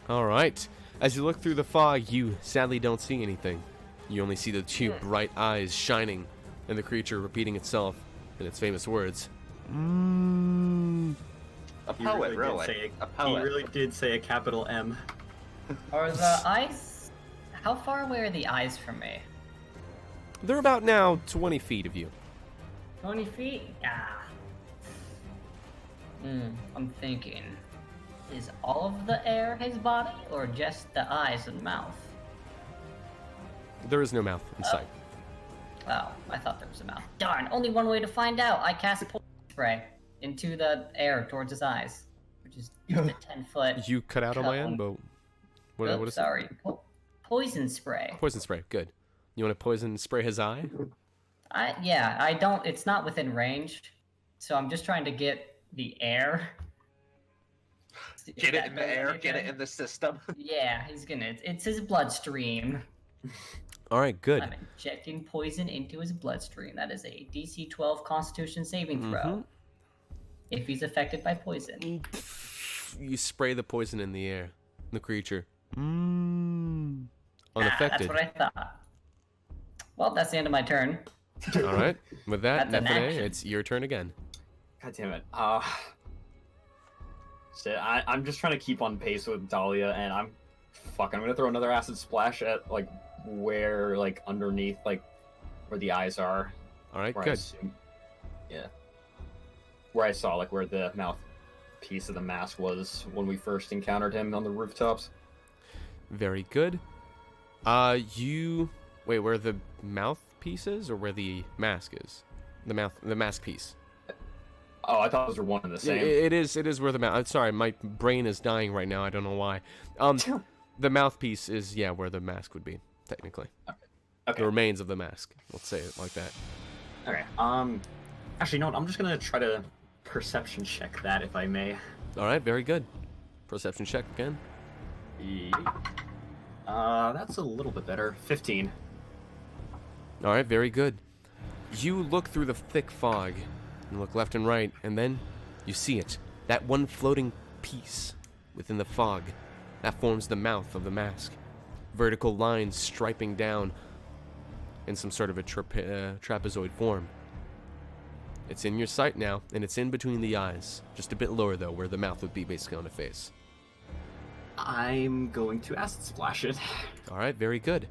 Alright. As you look through the fog, you sadly don't see anything. You only see the two bright eyes shining, and the creature repeating itself in its famous words. A He poet, did really. say A He poet. really did say a capital M. Are the eyes... How far away are the eyes from me? They're about now 20 feet of you. 20 feet? Ah. I'm thinking. Is all of the air his body, or just the eyes and mouth? There is no mouth in sight. Oh, I thought there was a mouth. Darn, only one way to find out. I cast poison spray into the air towards his eyes, which is just a 10-foot. You cut out on my end, but what Oops, is it? sorry. Poison spray. Poison spray. Good. You want to poison spray his eye? Yeah, I don't. It's not within range, so I'm just trying to get the air. Get it in the air, get it in the system. Yeah, he's gonna. It's his bloodstream. All right, good. I'm injecting poison into his bloodstream. That is a DC 12 Constitution saving throw. If he's affected by poison. You spray the poison in the air. The creature. That's Unaffected. what I thought. Well, that's the end of my turn. All right. With that, That's an Nephenaes, action. it's your turn again. God damn it. Shit, I'm just trying to keep on pace with Dahlia, and I'm gonna throw another acid splash at like where like underneath like where the eyes are. All right, Where I good. assume, yeah. Where I saw like where the mouth piece of the mask was when we first encountered him on the rooftops. Very good. Wait, where the mouthpiece is, or where the mask is? The mask piece. Oh, I thought those were one and the same. It is where the mouth. Sorry, my brain is dying right now. I don't know why. The mouthpiece is where the mask would be technically. Okay. The remains of the mask. Let's say it like that. Okay. Actually, no. I'm just gonna try to perception check that, if I may. All right, very good. Perception check again. That's a little bit better. 15. All right, very good. You look through the thick fog, and look left and right, and then you see it. That one floating piece within the fog. That forms the mouth of the mask. Vertical lines striping down in some sort of a trapezoid form. It's in your sight now, and it's in between the eyes. Just a bit lower, though, where the mouth would be basically on the face. I'm going to acid splash it. All right, very good.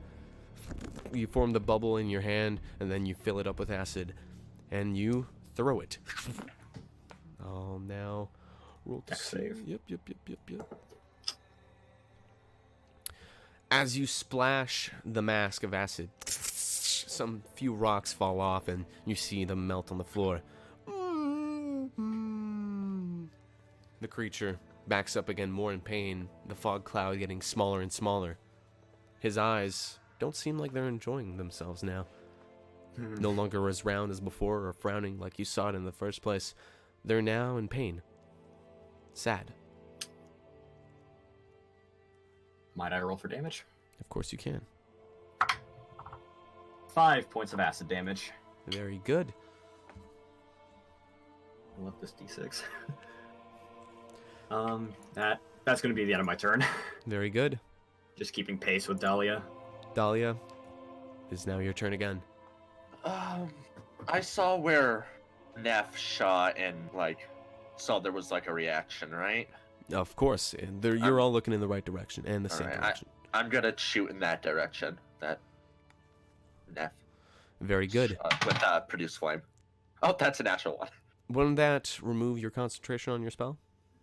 You form the bubble in your hand, and then you fill it up with acid, and you throw it. Oh, now roll to Dex save. Yep. As you splash the mask of acid, some few rocks fall off, and you see them melt on the floor. The creature backs up again, more in pain, the fog cloud getting smaller and smaller. His eyes don't seem like they're enjoying themselves now. No longer as round as before or frowning like you saw it in the first place. They're now in pain. Sad. Might I roll for damage? Of course you can. 5 points of acid damage. Very good. I love this d6. That's going to be the end of my turn. Very good. Just keeping pace with Dahlia. Dahlia, is now your turn again. I saw where Nephs shot and saw there was a reaction, right? Of course. You're all looking in the right direction and the same Alright, direction. I'm gonna shoot in that direction. That Neph. Very good. With produce flame. Oh, that's a natural one. Wouldn't that remove your concentration on your spell?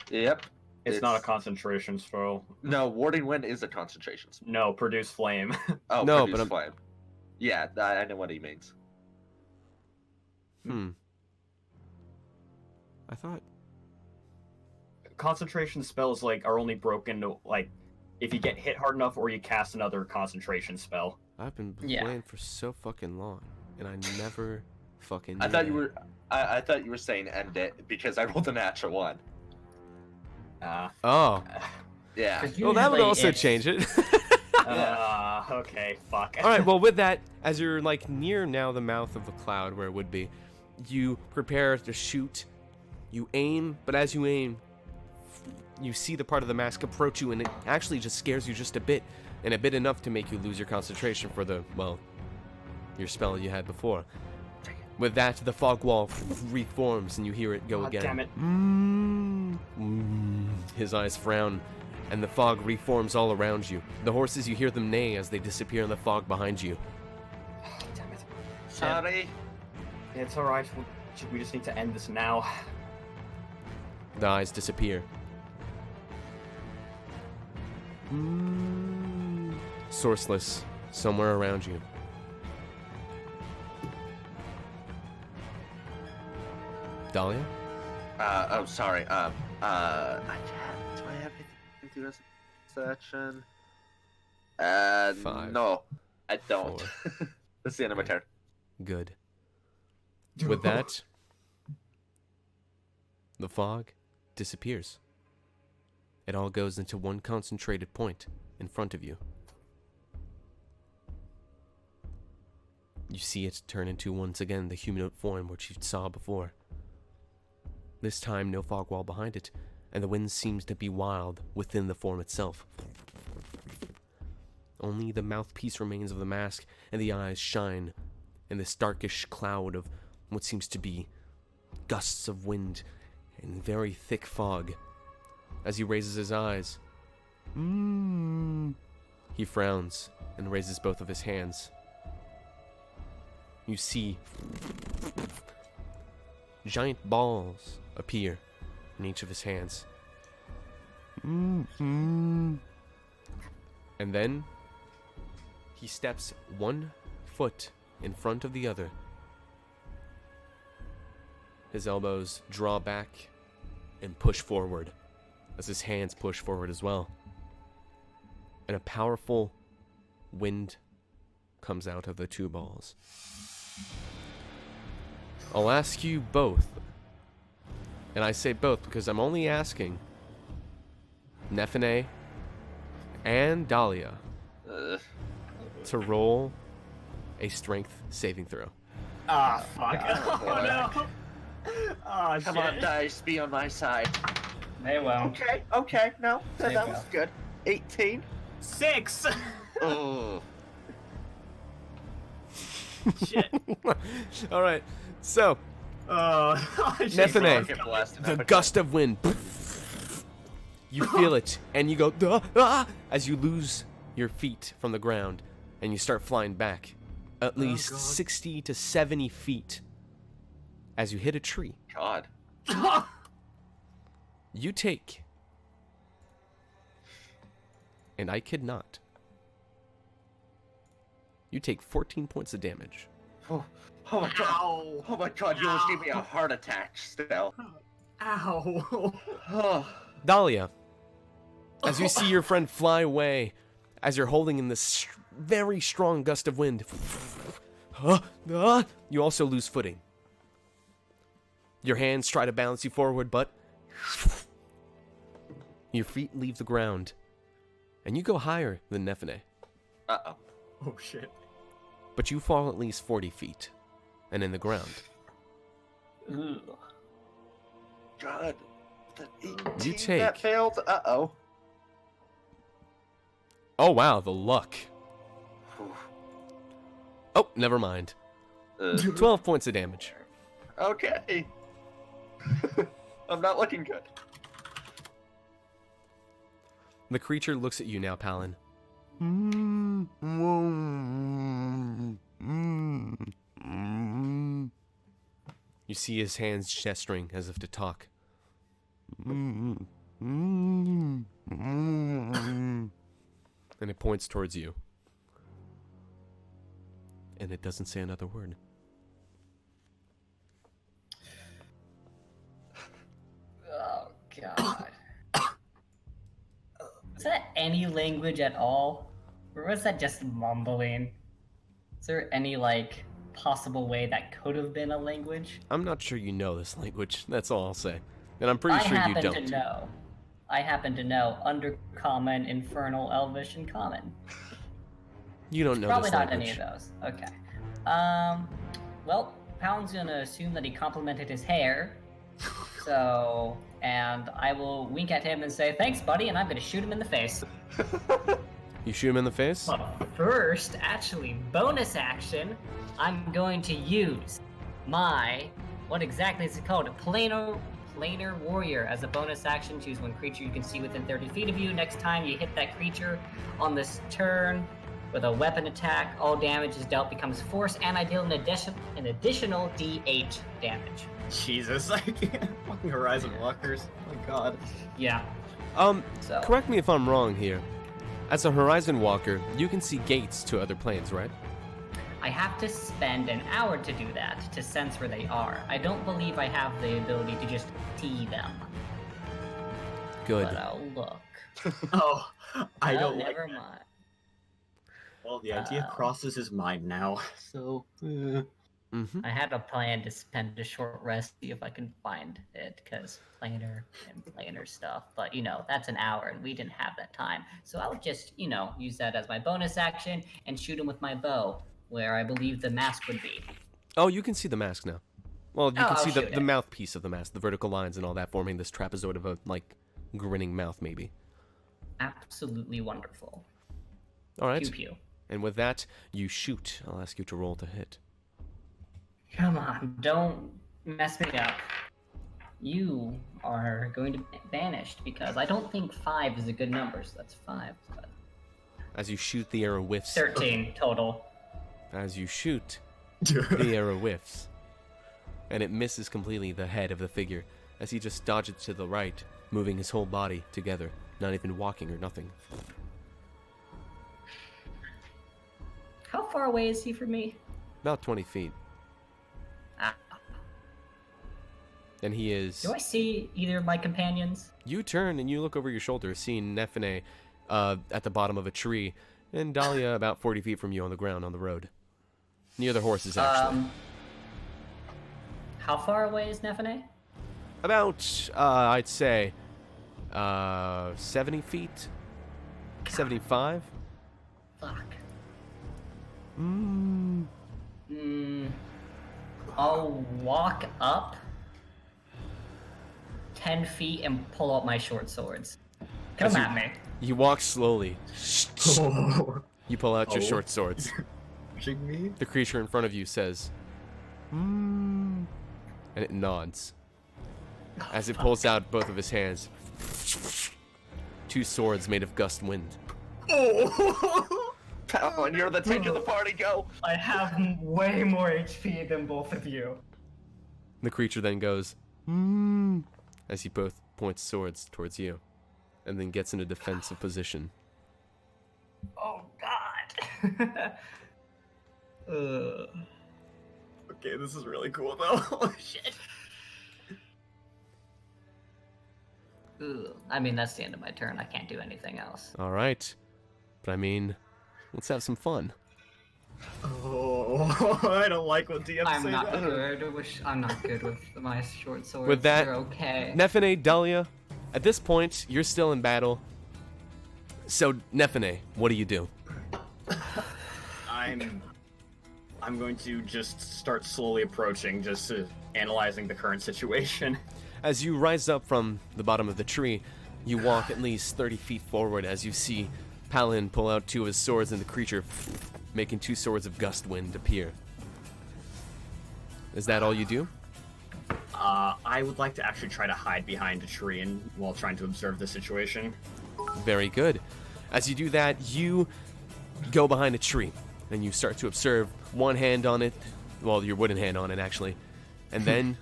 Yep. It's not a concentration spell. No, warding wind is a concentration spell. No, produce flame. Oh, No, produce but flame. Yeah, I know what he means. I thought... Concentration spells are only broken to if you get hit hard enough or you cast another concentration spell. I've been Yeah. playing for so fucking long, and I never fucking I knew thought you that. were. I thought you were saying end it because I rolled a natural one. Oh. Yeah. 'Cause Well, that would usually also it's- change it. Okay, fuck. All right, well, with that, as you're near now the mouth of the cloud where it would be, you prepare to shoot. You aim, but as you aim, you see the part of the mask approach you, and it actually just scares you just a bit, and a bit enough to make you lose your concentration for your spell you had before. With that, the fog wall reforms, and you hear it go God again. damn it. His eyes frown, and the fog reforms all around you. The horses, you hear them neigh as they disappear in the fog behind you. Damn it. Sorry. It's alright. We just need to end this now. The eyes disappear. Sourceless, somewhere around you. Dahlia? Oh, sorry. I can't. Do I have anything to do as a section? 5, No, I don't. That's the end of my turn. Good. With that, the fog disappears. It all goes into one concentrated point in front of you. You see it turn into, once again, the humanoid form which you saw before. This time, no fog wall behind it, and the wind seems to be wild within the form itself. Only the mouthpiece remains of the mask, and the eyes shine in this darkish cloud of what seems to be gusts of wind and very thick fog. As he raises his eyes, he frowns and raises both of his hands. You see giant balls appear in each of his hands. And then he steps 1 foot in front of the other. His elbows draw back and push forward as his hands push forward as well. And a powerful wind comes out of the 2 balls. I'll ask you both, and I say both because I'm only asking Nephenaes and Dahlia to roll a strength saving throw. Ah, fuck. Oh, Oh, no. Oh, Come on, dice, be on my side. They won't. Okay, no, They that will. was good. 18. 6! Oh. Shit. All right, so Oh, Nephenaes, Get blasted, the Nephenaes. gust of wind. You feel it, and you go, "Duh, ah," as you lose your feet from the ground, and you start flying back at least God. 60 to 70 feet as you hit a tree. God. You take, and I kid not, you take 14 points of damage. Oh my god. Ow! Oh my god, you almost gave me a heart attack still. Ow! Oh. Dahlia, as you see your friend fly away, as you're holding in this very strong gust of wind, you also lose footing. Your hands try to balance you forward, but your feet leave the ground, and you go higher than Nephenaes. Uh-oh. Oh shit. But you fall at least 40 feet, and in the ground. Ugh. God. The 18 You take- that failed? Uh-oh. Oh wow, the luck. Oh, never mind. 12 points of damage. Okay. I'm not looking good. The creature looks at you now, Palin. You see his hands gesturing as if to talk. And it points towards you. And it doesn't say another word. Oh god. Is that any language at all? Or was that just mumbling? Is there any, like, possible way that could have been a language? I'm not sure you know this language. That's all I'll say. And I'm pretty sure you I happen don't. to know. I happen to know Undercommon, Infernal, Elvish, and Common. You don't know Probably this not language. any of those. Okay. Well, Pound's gonna assume that he complimented his hair. So, and I will wink at him and say, "Thanks, buddy," and I'm gonna shoot him in the face. You shoot him in the face? But first, actually, bonus action, I'm going to use my, what exactly is it called? Planar Warrior as a bonus action. Choose one creature you can see within 30 feet of you. Next time you hit that creature on this turn with a weapon attack, all damage is dealt becomes force, and I deal an additional D8 damage. Jesus, I can't. Fucking Horizon Walkers. Oh my god. Yeah. So Correct me if I'm wrong here. As a Horizon Walker, you can see gates to other planes, right? I have to spend an hour to do that, to sense where they are. I don't believe I have the ability to just see them. Good. But I'll look. Oh, I don't like Never that. mind. Well, the idea crosses his mind now. So, Mm-hmm. I had a plan to spend a short rest, see if I can find it, because planar and planar stuff. But, that's an hour, and we didn't have that time. So I'll just, use that as my bonus action and shoot him with my bow, where I believe the mask would be. Oh, you can see the mask now. Well, you can I'll see shoot the it. mouthpiece of the mask, the vertical lines and all that, forming this trapezoid of a, grinning mouth, maybe. Absolutely wonderful. All right. Pew pew. And with that, you shoot. I'll ask you to roll to hit. Come on, don't mess me up. You are going to be banished because I don't think 5 is a good number, so that's 5. But As you shoot, the arrow whiffs. 13 total. As you shoot, the arrow whiffs. And it misses completely the head of the figure, as he just dodges to the right, moving his whole body together, not even walking or nothing. How far away is he from me? About 20 feet. Ah. And he is... Do I see either of my companions? You turn and you look over your shoulder, seeing Nephenaes at the bottom of a tree, and Dahlia about 40 feet from you on the ground on the road. Near the horses, actually. How far away is Nephenaes? About, I'd say, 70 feet? 75? Fuck. I'll walk up 10 feet and pull out my short swords. Come As you- at me. You walk slowly. You pull out your Oh. short swords. Pushing me? The creature in front of you says, and it nods. As it pulls out both of his hands. 2 swords made of gust wind. Talon, you're the tank of the party, go! I have way more HP than both of you. The creature then goes, as he both points swords towards you, and then gets in a defensive position. Oh God. Okay, this is really cool though. Holy shit. I mean, that's the end of my turn. I can't do anything else. All right, but I mean, let's have some fun. Oh, I don't like what DM I'm say not that. good. I'm not good with my short swords. With that, They're okay. Nephenaes, Dahlia, at this point, you're still in battle. So, Nephenaes, what do you do? I'm going to just start slowly approaching, just analyzing the current situation. As you rise up from the bottom of the tree, you walk at least 30 feet forward as you see Palin pull out 2 of his swords and the creature making 2 swords of gust wind appear. Is that all you do? I would like to actually try to hide behind a tree and while trying to observe the situation. Very good. As you do that, you go behind a tree and you start to observe, one hand on it, well, your wooden hand on it actually, and then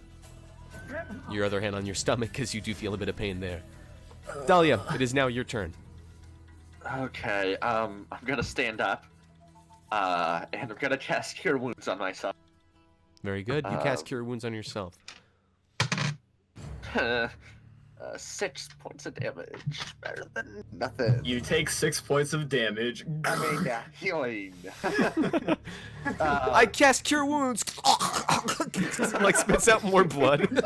your other hand on your stomach because you do feel a bit of pain there. Dahlia, it is now your turn. Okay, I'm gonna stand up, and I'm gonna cast Cure Wounds on myself. Very good. You cast Cure Wounds on yourself. 6 points of damage. Better than nothing. You take 6 points of damage. I mean, healing. I cast Cure Wounds! Like spits out more blood.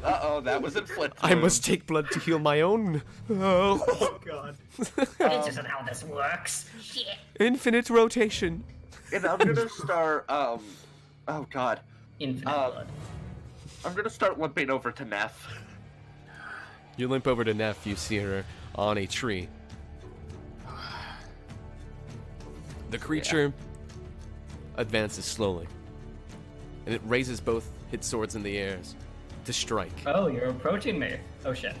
Uh-oh, that was inflict. I must take blood to heal my own. Oh. Oh god. This isn't how this works. Shit. Infinite rotation. And I'm gonna start, oh god. Infinite blood. I'm gonna start limping over to Neph. You limp over to Neph, you see her on a tree. The creature advances slowly, and it raises both its swords in the air to strike. Oh, you're approaching me. Oh shit.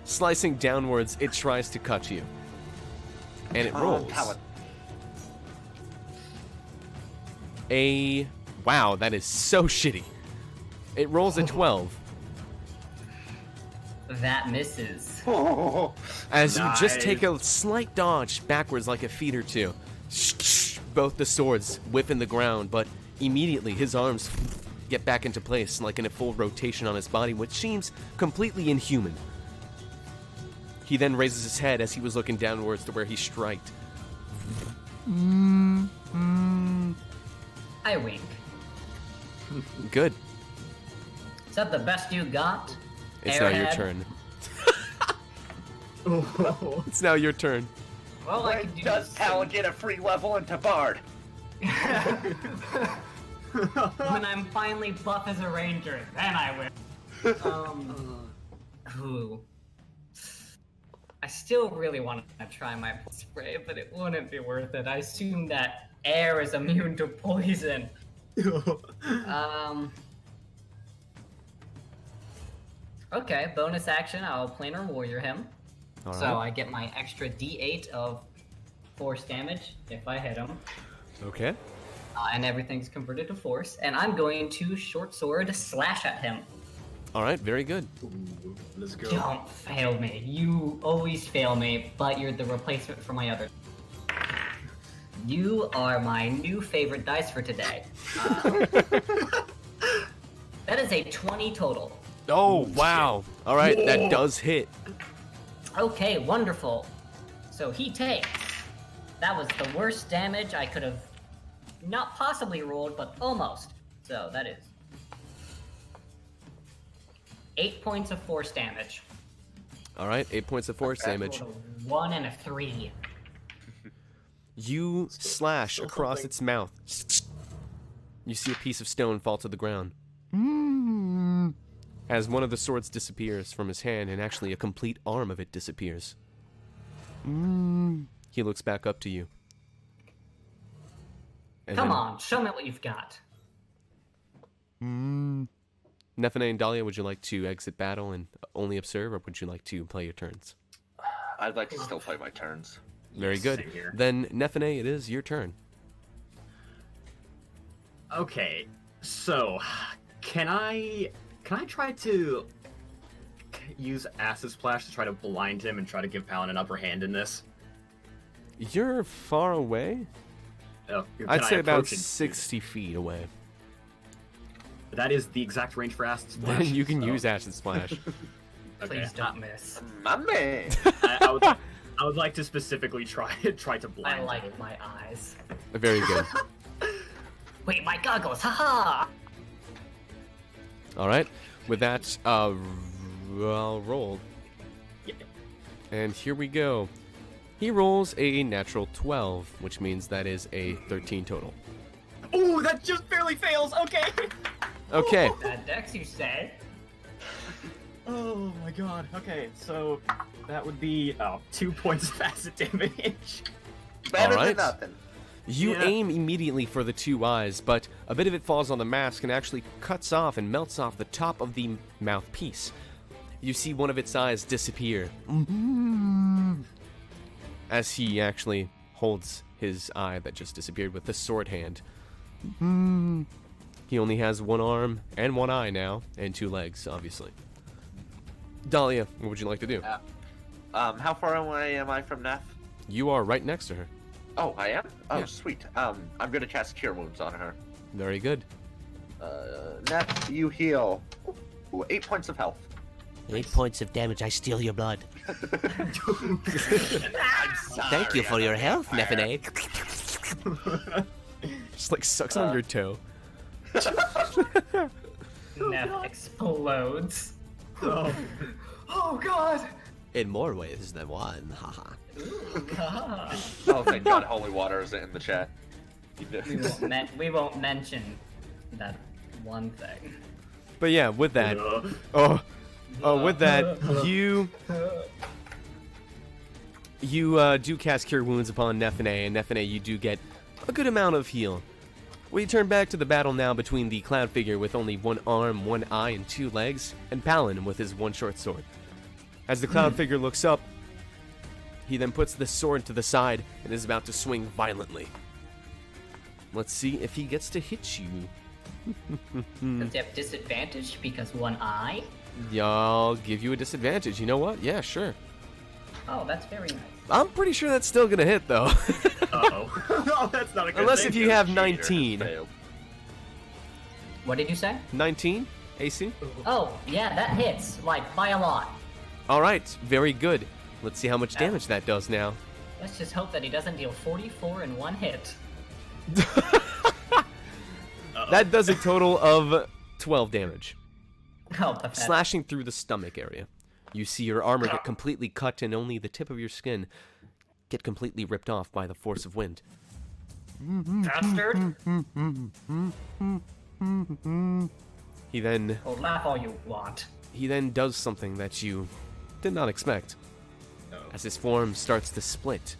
Slicing downwards, it tries to cut you. And it rolls. Talon. Wow, that is so shitty. It rolls a 12. That misses. Oh, As you just Nice. take a slight dodge backwards like a feet or two. Both the swords whiff in the ground, but immediately his arms get back into place like in a full rotation on his body, which seems completely inhuman. He then raises his head as he was looking downwards to where he striked. I wink. Good. Is that the best you got? It's now your Airhead? turn. Oh. It's now your turn. Well, I when can do does this. Talon get a free level into Bard? When I'm finally buff as a ranger, then I will. Ooh. I still really want to try my spray, but it wouldn't be worth it. I assume that air is immune to poison. Okay, bonus action, I'll planar warrior him. All So right. I get my extra d8 of force damage if I hit him. Okay. And everything's converted to force. And I'm going to short sword slash at him. All right, very good. Let's go. Don't fail me. You always fail me, but you're the replacement for my other. You are my new favorite dice for today. That is a 20 total. Oh, wow. All right, that does hit. Okay, wonderful. So he takes. That was the worst damage I could have not possibly rolled, but almost. So that is 8 points of force damage. All right, 8 points of force damage. Rolled a 1 and a 3. You slash across its mouth. You see a piece of stone fall to the ground. As one of the swords disappears from his hand, and actually a complete arm of it disappears. He looks back up to you. And Come then on, show me what you've got. Nephenaes and Dahlia, would you like to exit battle and only observe, or would you like to play your turns? I'd like to still play my turns. Very good. Same here. Then, Nephenaes, it is your turn. Okay, so can I try to use Acid Splash to try to blind him and try to give Palin an upper hand in this? You're far away? Can I'd I say about approach and- 60 feet away. That is the exact range for Acid Splash. Then you can so- use Acid Splash. Okay. Please don't miss. My man. I would like to specifically try to blind I him. like my eyes. Very good. Wait, my goggles, haha! All right. With that, I'll roll. Yeah. And here we go. He rolls a natural 12, which means that is a 13 total. Ooh, that just barely fails. Okay. Okay. That dex, you say? Oh my god. Okay, so that would be 2 points of acid damage. Better All right. than nothing. You Yeah. aim immediately for the two eyes, but a bit of it falls on the mask and actually cuts off and melts off the top of the mouthpiece. You see one of its eyes disappear. As he actually holds his eye that just disappeared with the sword hand. He only has one arm and one eye now, and two legs, obviously. Dahlia, what would you like to do? How far away am I from Neph? You are right next to her. Oh, I am? Oh, Yeah. sweet. I'm gonna cast Cure Wounds on her. Very good. Neph, you heal. Ooh, 8 points of health. 8 points of damage. I steal your blood. I'm Thank you for your health, Nephenaes. Nephenaes. Just like sucks on your toe. Neff explodes. Oh. Oh god! In more ways than one. Haha. God. Oh, thank God, holy water is in the chat. We won't mention that one thing. But yeah, with that, with that, you do cast Cure Wounds upon Nephenaes, and Nephenaes, you do get a good amount of heal. We turn back to the battle now between the cloud figure with only one arm, one eye, and two legs, and Palin with his one short sword. As the cloud figure looks up, he then puts the sword to the side and is about to swing violently. Let's see if he gets to hit you. Does he have disadvantage because one eye? Yeah, I'll give you a disadvantage. You know what? Yeah, sure. Oh, that's very nice. I'm pretty sure that's still gonna hit though. Uh-oh. No, that's not a good Unless thing. if you have Cheater 19. failed. What did you say? 19 AC? Oh, yeah, that hits, like, by a lot. Alright, very good. Let's see how much damage that does now. Let's just hope that he doesn't deal 44 in one hit. That does a total of 12 damage. Oh, pathetic. Slashing through the stomach area. You see your armor get completely cut and only the tip of your skin get completely ripped off by the force of wind. Bastard! He then Oh, laugh all you want. does something that you did not expect. As his form starts to split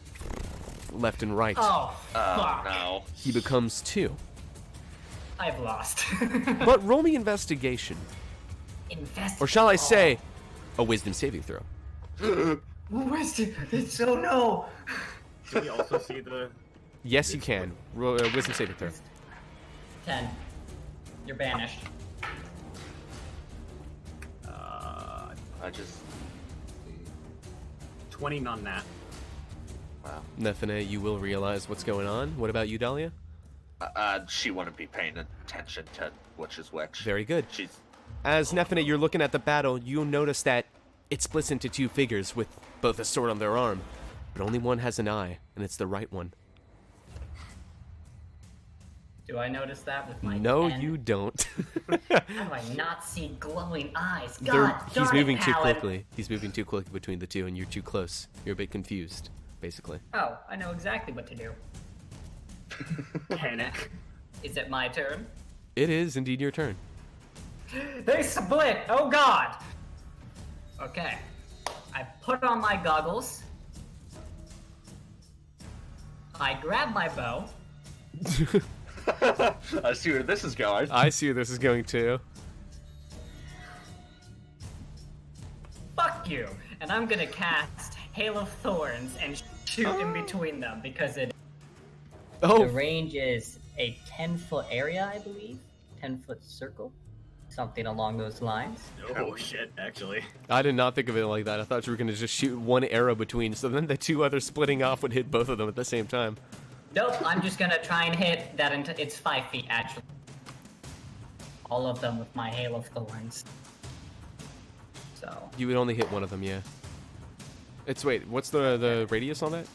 left and right, Oh, fuck. No. he becomes two. I've lost. But roll me investigation. Invest. Or shall I say, a wisdom saving throw. It's oh no. Do we also see the... Yes, you can. Roll a wisdom saving throw. 10. You're banished. I just. 20 on that. Wow. Nephenaes, you will realize what's going on. What about you, Dahlia? She wouldn't be paying attention to which is which. Very good. She's. As Nephenaes, you're looking at the battle, you'll notice that it splits into two figures with both a sword on their arm, but only one has an eye, and it's the right one. Do I notice that with my No, 10? you don't. How do I not see glowing eyes? They're- God he's darn moving it, too Palin. quickly. He's moving too quickly between the two, and you're too close. You're a bit confused, basically. Oh, I know exactly what to do. Panic. Is it my turn? It is indeed your turn. They split! Oh god! Okay. I put on my goggles. I grab my bow. I see where this is going. I see where this is going too. and I'm gonna cast Hail of Thorns and shoot in between them because the range is a 10-foot area, I believe. 10-foot circle, something along those lines. Oh shit, actually. I did not think of it like that. I thought you were going to just shoot one arrow between, so then the two others splitting off would hit both of them at the same time. Nope, I'm just gonna try and hit that it's 5 feet, actually. All of them with my Hail of Thorns. So... You would only hit one of them, yeah. Wait, what's the radius on that?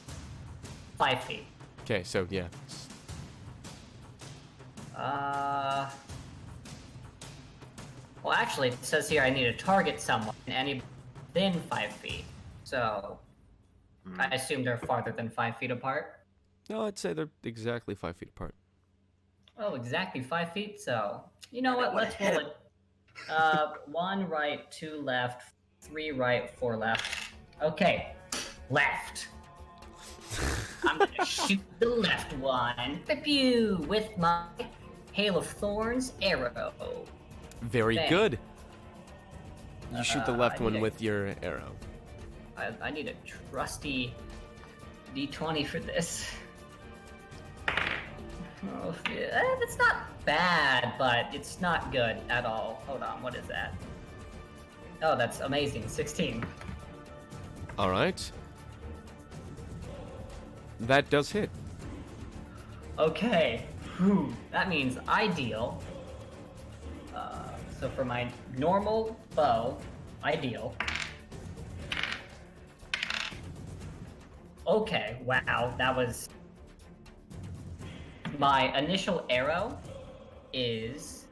5 feet. Okay, so, yeah. Well, actually, it says here I need to target someone, any within 5 feet. So, I assume they're farther than 5 feet apart. No, I'd say they're exactly 5 feet apart. Oh, exactly 5 feet. So, you know what? Let's roll it. 1 right, 2 left, 3 right, 4 left. Okay, left. I'm gonna shoot the left one. Pew! With my Hail of Thorns arrow. Very Bang. good. You shoot the left I one need with your arrow. I need a trusty D20 for this. Oh, yeah, that's not bad, but it's not good at all. Hold on, what is that? Oh, that's amazing. 16. All right. That does hit. Okay. Whew. That means I deal. So for my normal bow, I deal. Okay, wow, that was... My initial arrow is...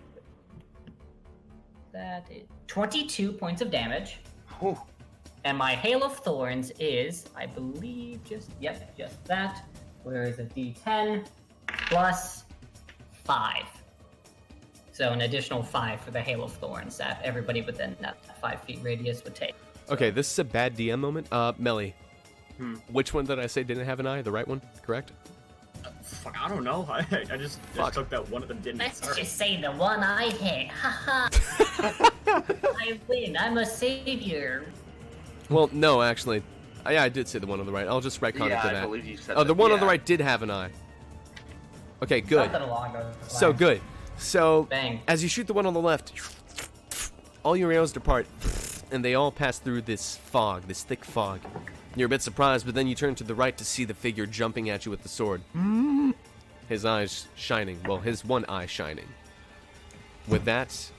22 points of damage. Whew. And my Hail of Thorns is, I believe, just that. Where is a D10 plus 5. So an additional 5 for the Hail of Thorns that everybody within that 5 feet radius would take. Okay, this is a bad DM moment. Melly, which one did I say didn't have an eye? The right one, correct? Fuck, I don't know. I just took that one of them didn't. Let's just say the one I hit. Haha. I win. I'm a savior. Well, no, actually. Yeah, I did say the one on the right. I'll just retcon it to that. I believe you said Oh, the that. one on the Yeah. right did have an eye. Okay, good. Something along those lines. So good. So, Bang. as you shoot the one on the left, all your arrows depart, and they all pass through this fog, this thick fog. You're a bit surprised, but then you turn to the right to see the figure jumping at you with the sword. His eyes shining. Well, his one eye shining. With that,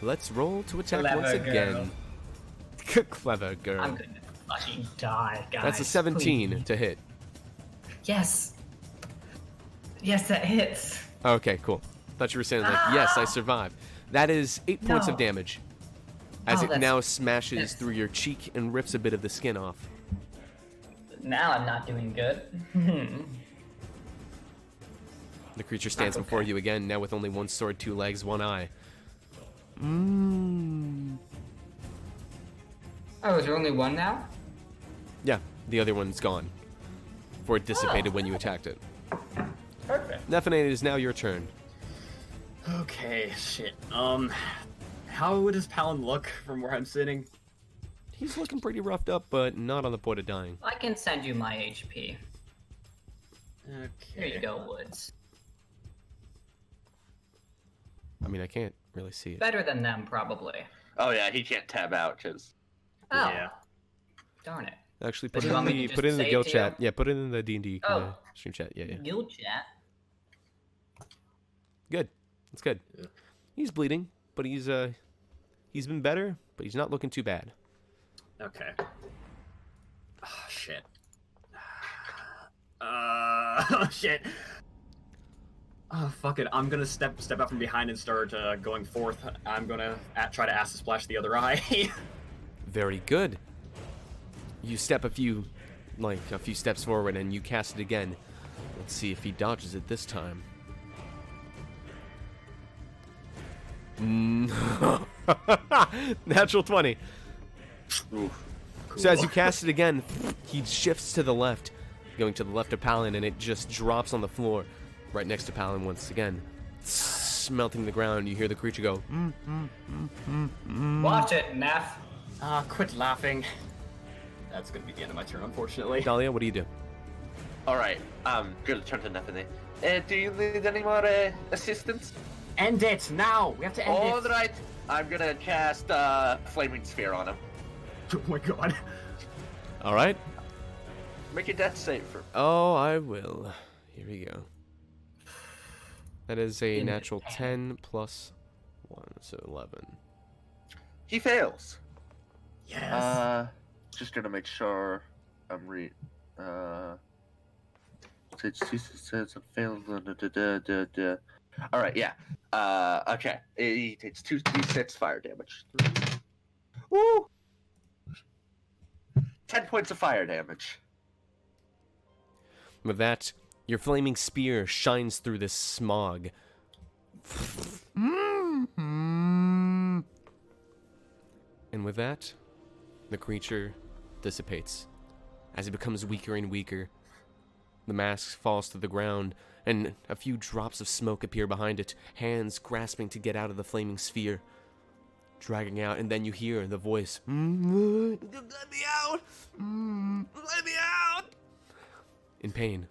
let's roll to attack Clever once girl. again. Clever girl. I'm gonna fucking die, guys. That's a 17 please. to hit. Yes. Yes, that hits. Okay, cool. Thought you were saying like, yes, I survived. That is 8 points of No. damage. As Oh, it that's- now smashes that's- through your cheek and rips a bit of the skin off. Now I'm not doing good. The creature stands That's before okay. you again, now with only one sword, 2 legs, 1 eye. Oh, is there only one now? Yeah, the other one's gone. For it dissipated when you attacked it. Perfect. Nephenaes, it is now your turn. Okay, shit. How does Palin look from where I'm sitting? He's looking pretty roughed up, but not on the point of dying. I can send you my HP. Okay. Here you go, Woods. I mean, I can't really see it. Better than them, probably. Oh yeah, he can't tab out because Oh, Yeah. darn it. Actually, But put it you in want me the to put it in just the say guild it to chat. you? Yeah, put it in the D&D Oh. stream chat. Yeah, yeah. Guild chat. Good. That's good. Yeah. He's bleeding, but he's been better, but he's not looking too bad. Okay. Oh, shit. Shit. Oh, fuck it. I'm gonna step out from behind and start going forth. I'm gonna try to acid splash the other eye. Very good. You step a few steps forward and you cast it again. Let's see if he dodges it this time. Natural 20. oof. So as you cast it again, he shifts to the left, going to the left of Palin, and it just drops on the floor right next to Palin once again. Smelting the ground, you hear the creature go, Watch it, Neph. Quit laughing. That's gonna be the end of my turn, unfortunately. Dahlia, what do you do? Alright, I'm gonna turn to Nephenaes. Do you need any more assistance? End it now. We have to end it. Alright, I'm gonna cast Flaming Sphere on him. Oh my god. All right. Make a death save for. Oh, I will. Here we go. That is a In natural Japan. 10 plus 1, so 11. He fails. Yes. Just gonna make sure I'm says it failed. All right, yeah. Okay. He takes 2d6 fire damage. Woo! 10 points of fire damage. With that, your flaming spear shines through this smog. And with that, the creature dissipates. As it becomes weaker and weaker, the mask falls to the ground, and a few drops of smoke appear behind it, hands grasping to get out of the flaming sphere, dragging out, and then you hear the voice, "Let me out! Let me out!" In pain.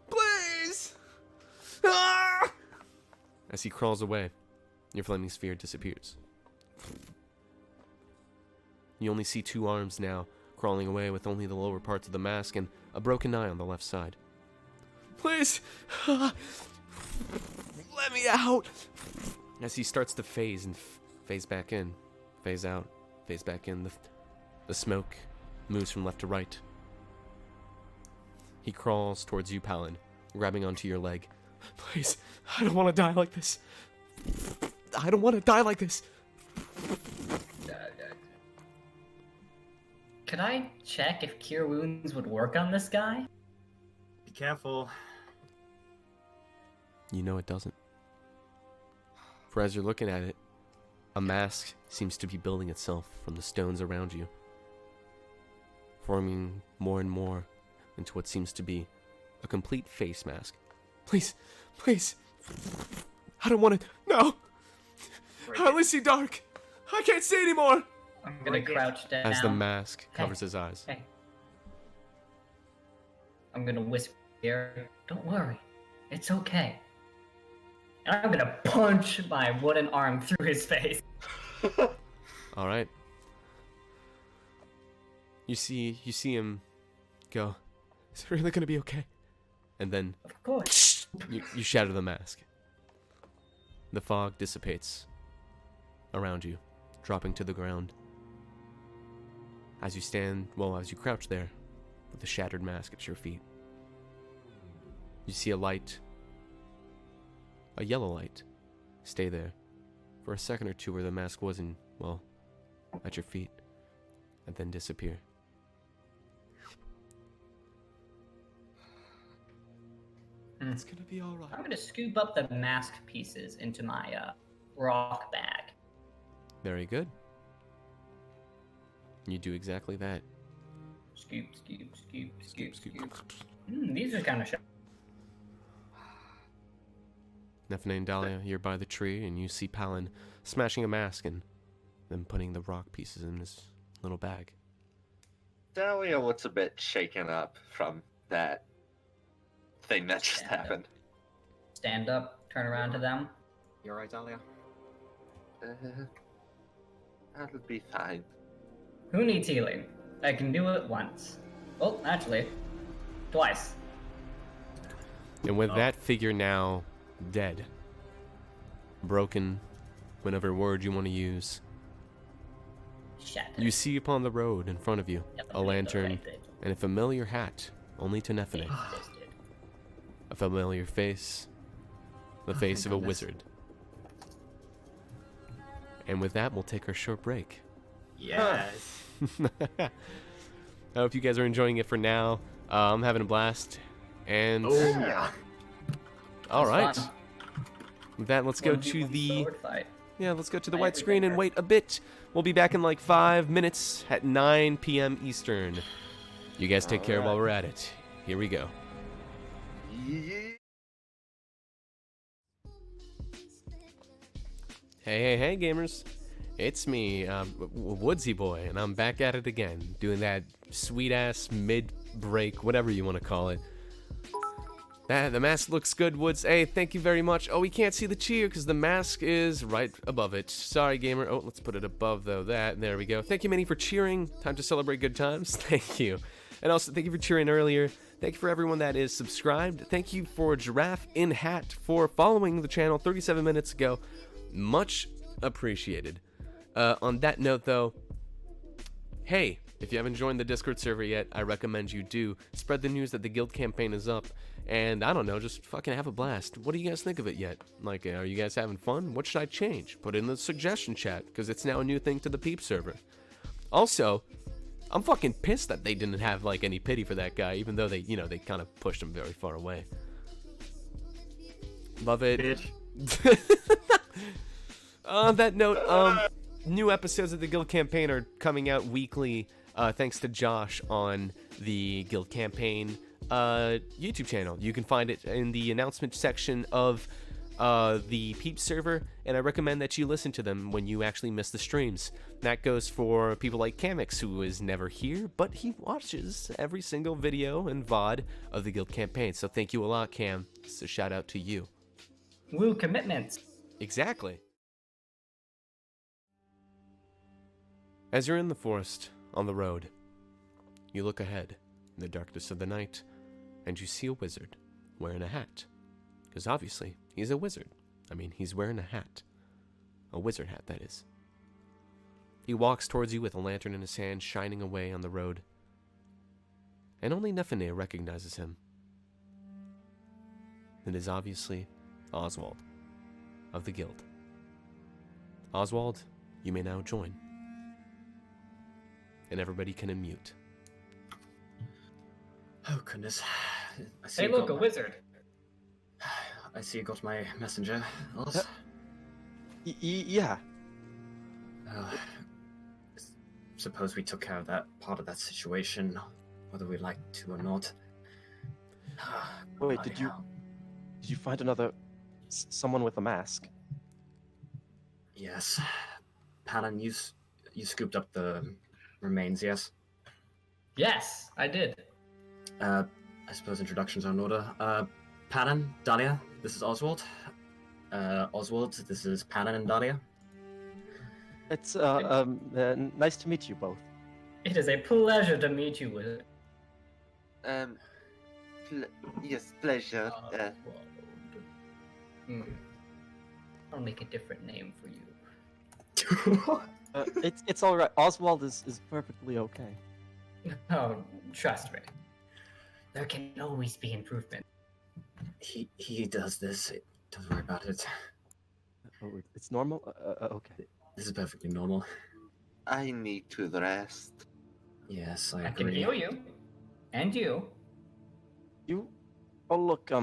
Please! Ah! As he crawls away, your flaming sphere disappears. You only see 2 arms now, crawling away with only the lower parts of the mask and a broken eye on the left side. Please! Let me out! As he starts to phase and phase back in, phase out, phase back in, the smoke moves from left to right. He crawls towards you, Palin, grabbing onto your leg. Please, I don't want to die like this. I don't want to die like this. Could I check if Cure Wounds would work on this guy? Be careful. You know it doesn't. For as you're looking at it, a mask seems to be building itself from the stones around you, forming more and more into what seems to be a complete face mask. Please, please. I don't want to. No. I only see dark. I can't see anymore. I'm gonna crouch down. As the mask covers his eyes. Hey. I'm gonna whisper here. Don't worry. It's okay. And I'm gonna punch my wooden arm through his face. All right. You see him go, "Is it really gonna be okay?" And then Of course. you shatter the mask. The fog dissipates around you, dropping to the ground. As you crouch there with the shattered mask at your feet, you see a light, a yellow light, stay there for a second or two where the mask wasn't, at your feet, and then disappear. It's gonna be alright. I'm gonna scoop up the mask pieces into my rock bag. Very good. You do exactly that. Scoop, scoop, scoop, scoop, scoop. These are kind of sharp. Nephenaes and Dahlia, you're by the tree, and you see Palin smashing a mask and then putting the rock pieces in his little bag. Dahlia looks a bit shaken up from that thing that just happened. Stand up, turn around to them. You alright, Dahlia? That'll be fine. Who needs healing? I can do it once. Oh, actually, twice. And with that figure now dead, broken, whatever word you want to use, Shattered. you see upon the road in front of you Yep, a lantern and a familiar hat, only to Nephenaes. A familiar face, the face of a wizard. And with that, we'll take our short break. Yes. I hope you guys are enjoying it for now. I'm having a blast. And Oh yeah. all right. Fun. With that, let's go 1v1 to the sword fight. let's go to the I white agree screen and there. wait a bit. We'll be back in like 5 minutes at 9 p.m. Eastern. You guys take care while we're at it. Here we go. Hey gamers. It's me, Woodsy Boy, and I'm back at it again, doing that sweet-ass mid-break, whatever you want to call it. The mask looks good, Woods. Hey, thank you very much. Oh, we can't see the cheer because the mask is right above it. Sorry, gamer. Oh, let's put it above, though. There we go. Thank you, Minnie, for cheering. Time to celebrate good times. Thank you. And also, thank you for cheering earlier. Thank you for everyone that is subscribed. Thank you for Giraffe in Hat for following the channel 37 minutes ago. Much appreciated. On that note, though, hey, if you haven't joined the Discord server yet, I recommend you do. Spread the news that the guild campaign is up, and I don't know, just fucking have a blast. What do you guys think of it yet? Like, are you guys having fun? What should I change? Put it in the suggestion chat, because it's now a new thing to the Peep server. Also, I'm fucking pissed that they didn't have, like, any pity for that guy, even though they, you know, they kind of pushed him very far away. Love it. Bitch. On that note, new episodes of the Guild Campaign are coming out weekly, thanks to Josh on the Guild Campaign YouTube channel. You can find it in the announcement section of the Peep server, and I recommend that you listen to them when you actually miss the streams. That goes for people like Kamix, who is never here, but he watches every single video and VOD of the Guild Campaign. So thank you a lot, Cam. It's a shout out to you. Woo, commitments. Exactly. As you're in the forest, on the road, you look ahead in the darkness of the night, and you see a wizard wearing a hat. Because obviously, he's a wizard. I mean, he's wearing a hat. A wizard hat, that is. He walks towards you with a lantern in his hand, shining away on the road. And only Nephenaes recognizes him. It is obviously Oswald of the guild. Oswald, you may now join. And everybody can unmute. Oh, goodness. I see Hey, you look, got a my- wizard. I see you got my messenger, Oz. Yeah. Suppose we took care of that part of that situation, whether we like to or not. Wait, Bloody did you hell. find another someone with a mask? Yes. Palin, you scooped up the remains, yes? Yes, I did. I suppose introductions are in order. Palin, Dahlia, this is Oswald. Oswald, this is Palin and Dahlia. It's nice to meet you both. It is a pleasure to meet you, wizard. Yes, pleasure. I'll make a different name for you. It's all right. Oswald is perfectly okay. Oh, trust me. There can always be improvement. He does this. Don't worry about it. Oh, it's normal. Okay. This is perfectly normal. I need to rest. Yes, I I can agree. heal you. And you. You all look a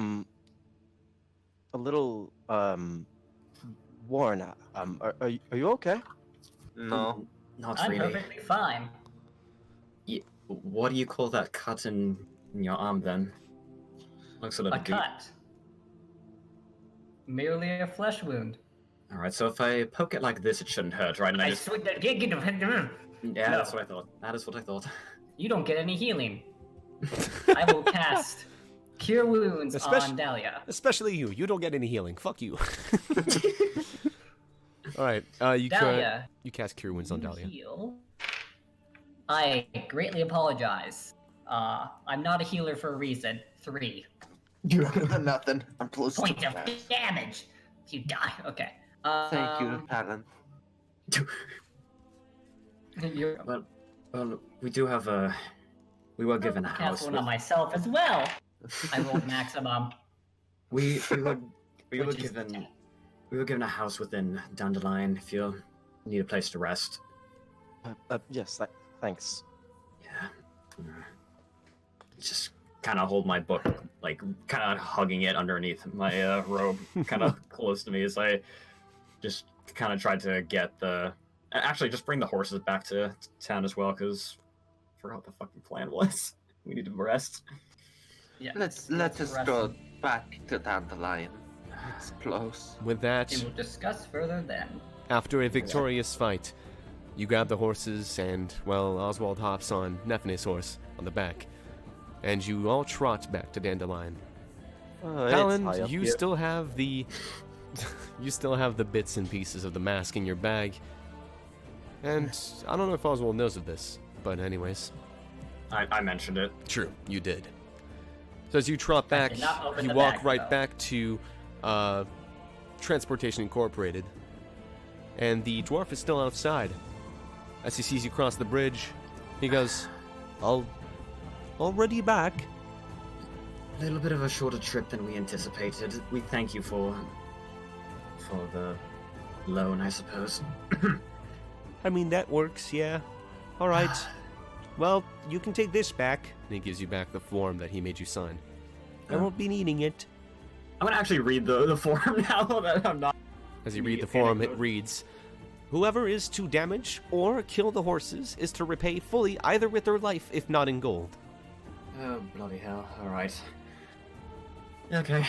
little worn. Are you okay? No. Not I'm really. perfectly fine. What do you call that cut in your arm then? Looks a little A deep. cut. Merely a flesh wound. Alright, so if I poke it like this, it shouldn't hurt, right? And I I just... swear that you Yeah, No. that's what I thought. That is what I thought. don't get any healing. I will cast Cure Wounds on Dahlia. Especially you. You don't get any healing. Fuck you. Alright, Dahlia, you cast Cure Wounds on Dahlia. heal. I greatly apologize. I'm not a healer for a reason. 3 You're better than nothing. I'm close points to of rest. damage. You die. Okay. Thank you, Palin. You're Well, we do have a... We were given a cast house one with... on myself as well. I rolled maximum. We were Which is given... 10. We were given a house within Dandelion if you need a place to rest. Yes. Thanks. Yeah. Just kind of hold my book, like, kind of hugging it underneath my robe, kind of close to me as I just kind of tried to get the... Actually, just bring the horses back to town as well, because I forgot what the fucking plan was. We need to rest. Yeah. Let us rest. go back to Dandelion. It's close. With that, We will discuss further then. After a victorious fight, you grab the horses and, well, Oswald hops on Nephenaes' horse on the back. And you all trot back to Dandelion. Talon, you still have the you still have the bits and pieces of the mask in your bag. And I don't know if Oswald knows of this, but anyways. I mentioned it. True, you did. So as you trot back, you walk right back to Transportation Incorporated. And the dwarf is still outside. As he sees you cross the bridge, he goes, already back? A little bit of a shorter trip than we anticipated. We thank you for the loan, I suppose. I mean, that works, yeah. All right. Well, you can take this back. And he gives you back the form that he made you sign. I won't be needing it. I'm gonna actually read the form now that I'm not. As you read the form, it reads, Whoever is to damage or kill the horses is to repay fully either with their life, if not in gold. Oh, bloody hell. Alright. Okay.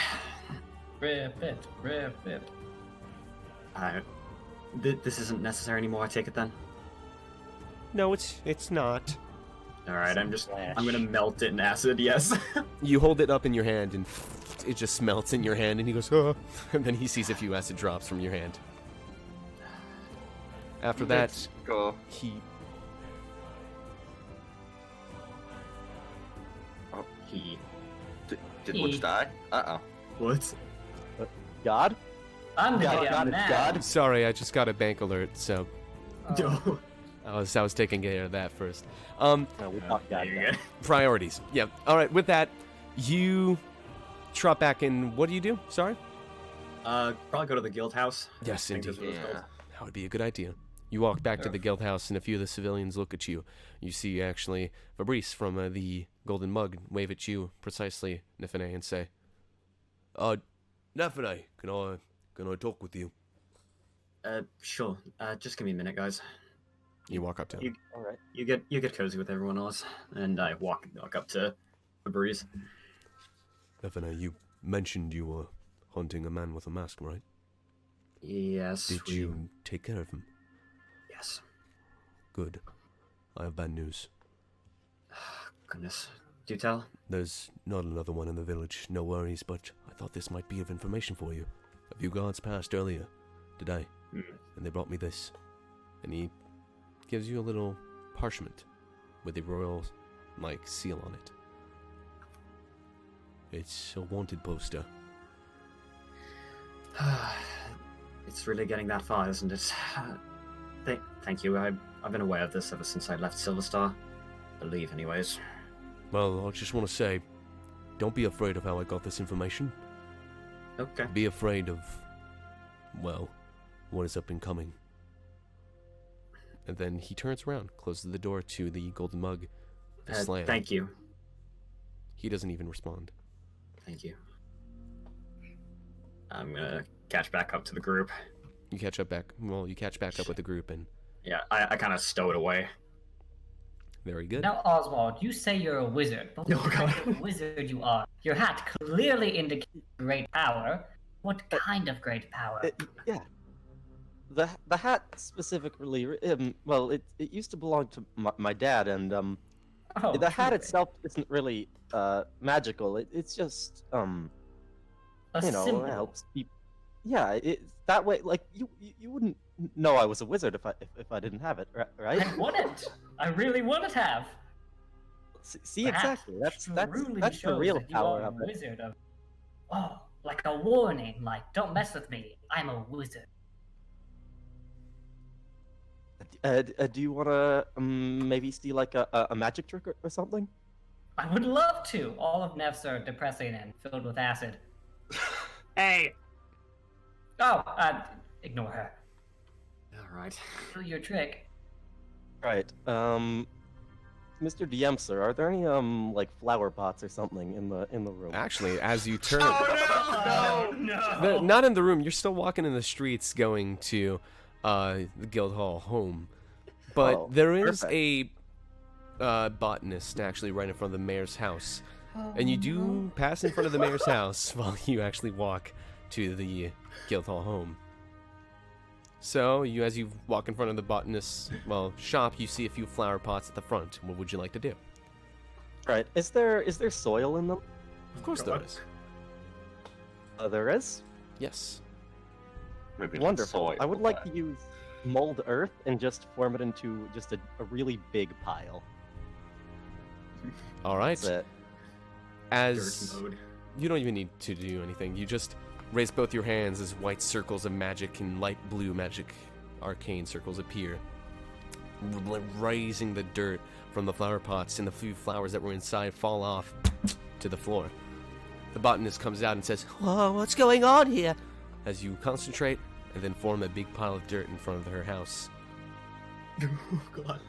Rip it, rip it. This isn't necessary anymore, I take it then? No, it's not. Alright, I'm gonna melt it in acid, yes. you hold it up in your hand and it just melts in your hand and he goes, oh. And then he sees a few acid drops from your hand. After that, Go. he... Did Woods die? Uh-oh. What? God? I'm God, God, it's God. Sorry, I just got a bank alert, so No. I was taking care of that first. No, we thought God There you died. go. Priorities. Yep. All right, with that, you trot back in. What do you do? Sorry? Probably go to the guild house. Yes, I think that's indeed. what it's called. That would be a good idea. You walk back to the guild house, and a few of the civilians look at you. You see, actually, Fabrice from the Golden Mug wave at you, precisely, Nephenaes, and say, Nephenaes, can I talk with you? Sure. Just give me a minute, guys. You walk up to him. All right. You get cozy with everyone else, and I walk up to Fabrice. Nephenaes, you mentioned you were hunting a man with a mask, right? Yes. Did you take care of him? Yes. Good. I have bad news. Goodness. Do tell. There's not another one in the village, no worries, but I thought this might be of information for you. A few guards passed earlier today, and they brought me this. And he gives you a little parchment with a royal, seal on it. It's a wanted poster. It's really getting that far, isn't it? Thank you. I've been aware of this ever since I left Silverstar. Believe, anyways. Well, I just want to say, don't be afraid of how I got this information. Okay. Be afraid of, well, what is up and coming. And then he turns around, closes the door to the golden mug. The slam. Thank you. He doesn't even respond. Thank you. I'm gonna catch back up to the group. You catch back up with the group, and Yeah, I kind of stow it away. very good. Now, Oswald, you say you're a wizard, but what kind of wizard you are? Your hat clearly indicates great power. What kind of great power? Yeah. The hat specifically, well, it used to belong to my dad, and Oh, the hat truly. itself isn't really magical. It's just A symbol. it helps people. Yeah, that way. Like you wouldn't know I was a wizard if I didn't have it, right? I wouldn't. I really wouldn't have. See, That exactly. That's truly the shows real that you power are of a it. wizard of. Oh, like a warning, like don't mess with me. I'm a wizard. Do you want to maybe see like a magic trick or something? I would love to. All of Nephs are depressing and filled with acid. Hey! Oh, ignore her. Alright. Do your trick. Right. Mr. DM, sir, are there any like flower pots or something in the room? Actually, as you turn, No! not in the room. You're still walking in the streets, going to the guild hall home, but Oh, there is perfect. a botanist actually right in front of the mayor's house, and you do pass in front of the mayor's house while you actually walk to the guild hall home. So, as you walk in front of the botanist's, shop, you see a few flower pots at the front. What would you like to do? Right. Is there soil in them? Of course there is. There is? Yes. Maybe not Wonderful. soil, I would like but- to use mold earth and just form it into just a really big pile. All right. That's it. As Dirt mode. you don't even need to do anything. You just raise both your hands as white circles of magic and light blue magic arcane circles appear, raising the dirt from the flower pots, and the few flowers that were inside fall off to the floor. The botanist comes out and says, Whoa, what's going on here? as you concentrate and then form a big pile of dirt in front of her house. Oh god.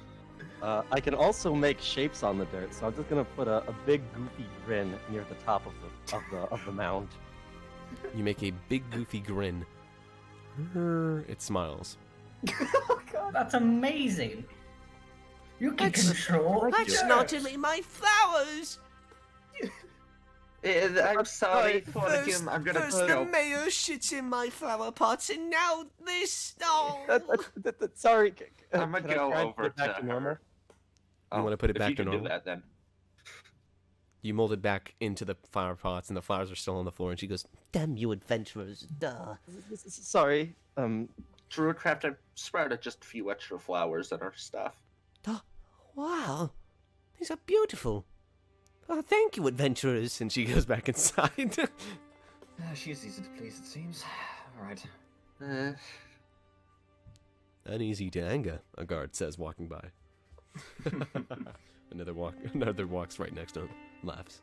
I can also make shapes on the dirt, so I'm just gonna put a big goofy grin near the top of the mound. You make a big goofy grin. It smiles. That's amazing. You can control. That's dirt. not only my flowers! I'm sorry for him. I'm gonna First the go. mayor shits in my flower pots, and now this. Oh. Sorry. I'm gonna can I go try and over get back to to normal? her. You wanna put it if back you to can normal? Do that then. You mold it back into the flower pots, and the flowers are still on the floor, and she goes, Damn you adventurers, duh. Sorry. Druidcraft, I sprouted just a few extra flowers in our stuff. Wow. These are beautiful. Oh, thank you, adventurers. and she goes back inside. She is easy to please, it seems. Alright. Uneasy to anger, a guard says, walking by. Another walks right next to him, laughs.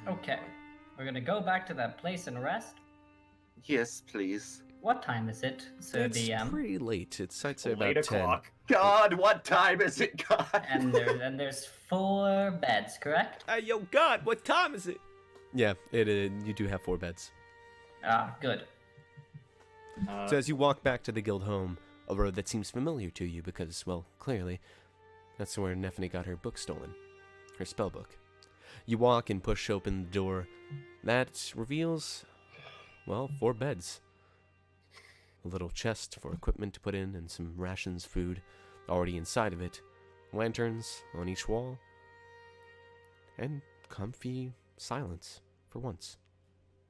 Okay, we're gonna go back to that place and rest. Yes, please. What time is it, Sir It's DM? pretty late. It's, I'd say, Late about 10. o'clock. God, what time is it, God? And there's 4 beds, correct? Hey, yo, God, what time is it? Yeah, you do have 4 beds. Ah, good. So as you walk back to the guild home, a road that seems familiar to you because, well, clearly, that's where Nephenaes got her book stolen. Her spell book. You walk and push open the door. That reveals, 4 beds. A little chest for equipment to put in and some rations, food already inside of it. Lanterns on each wall. And comfy silence for once.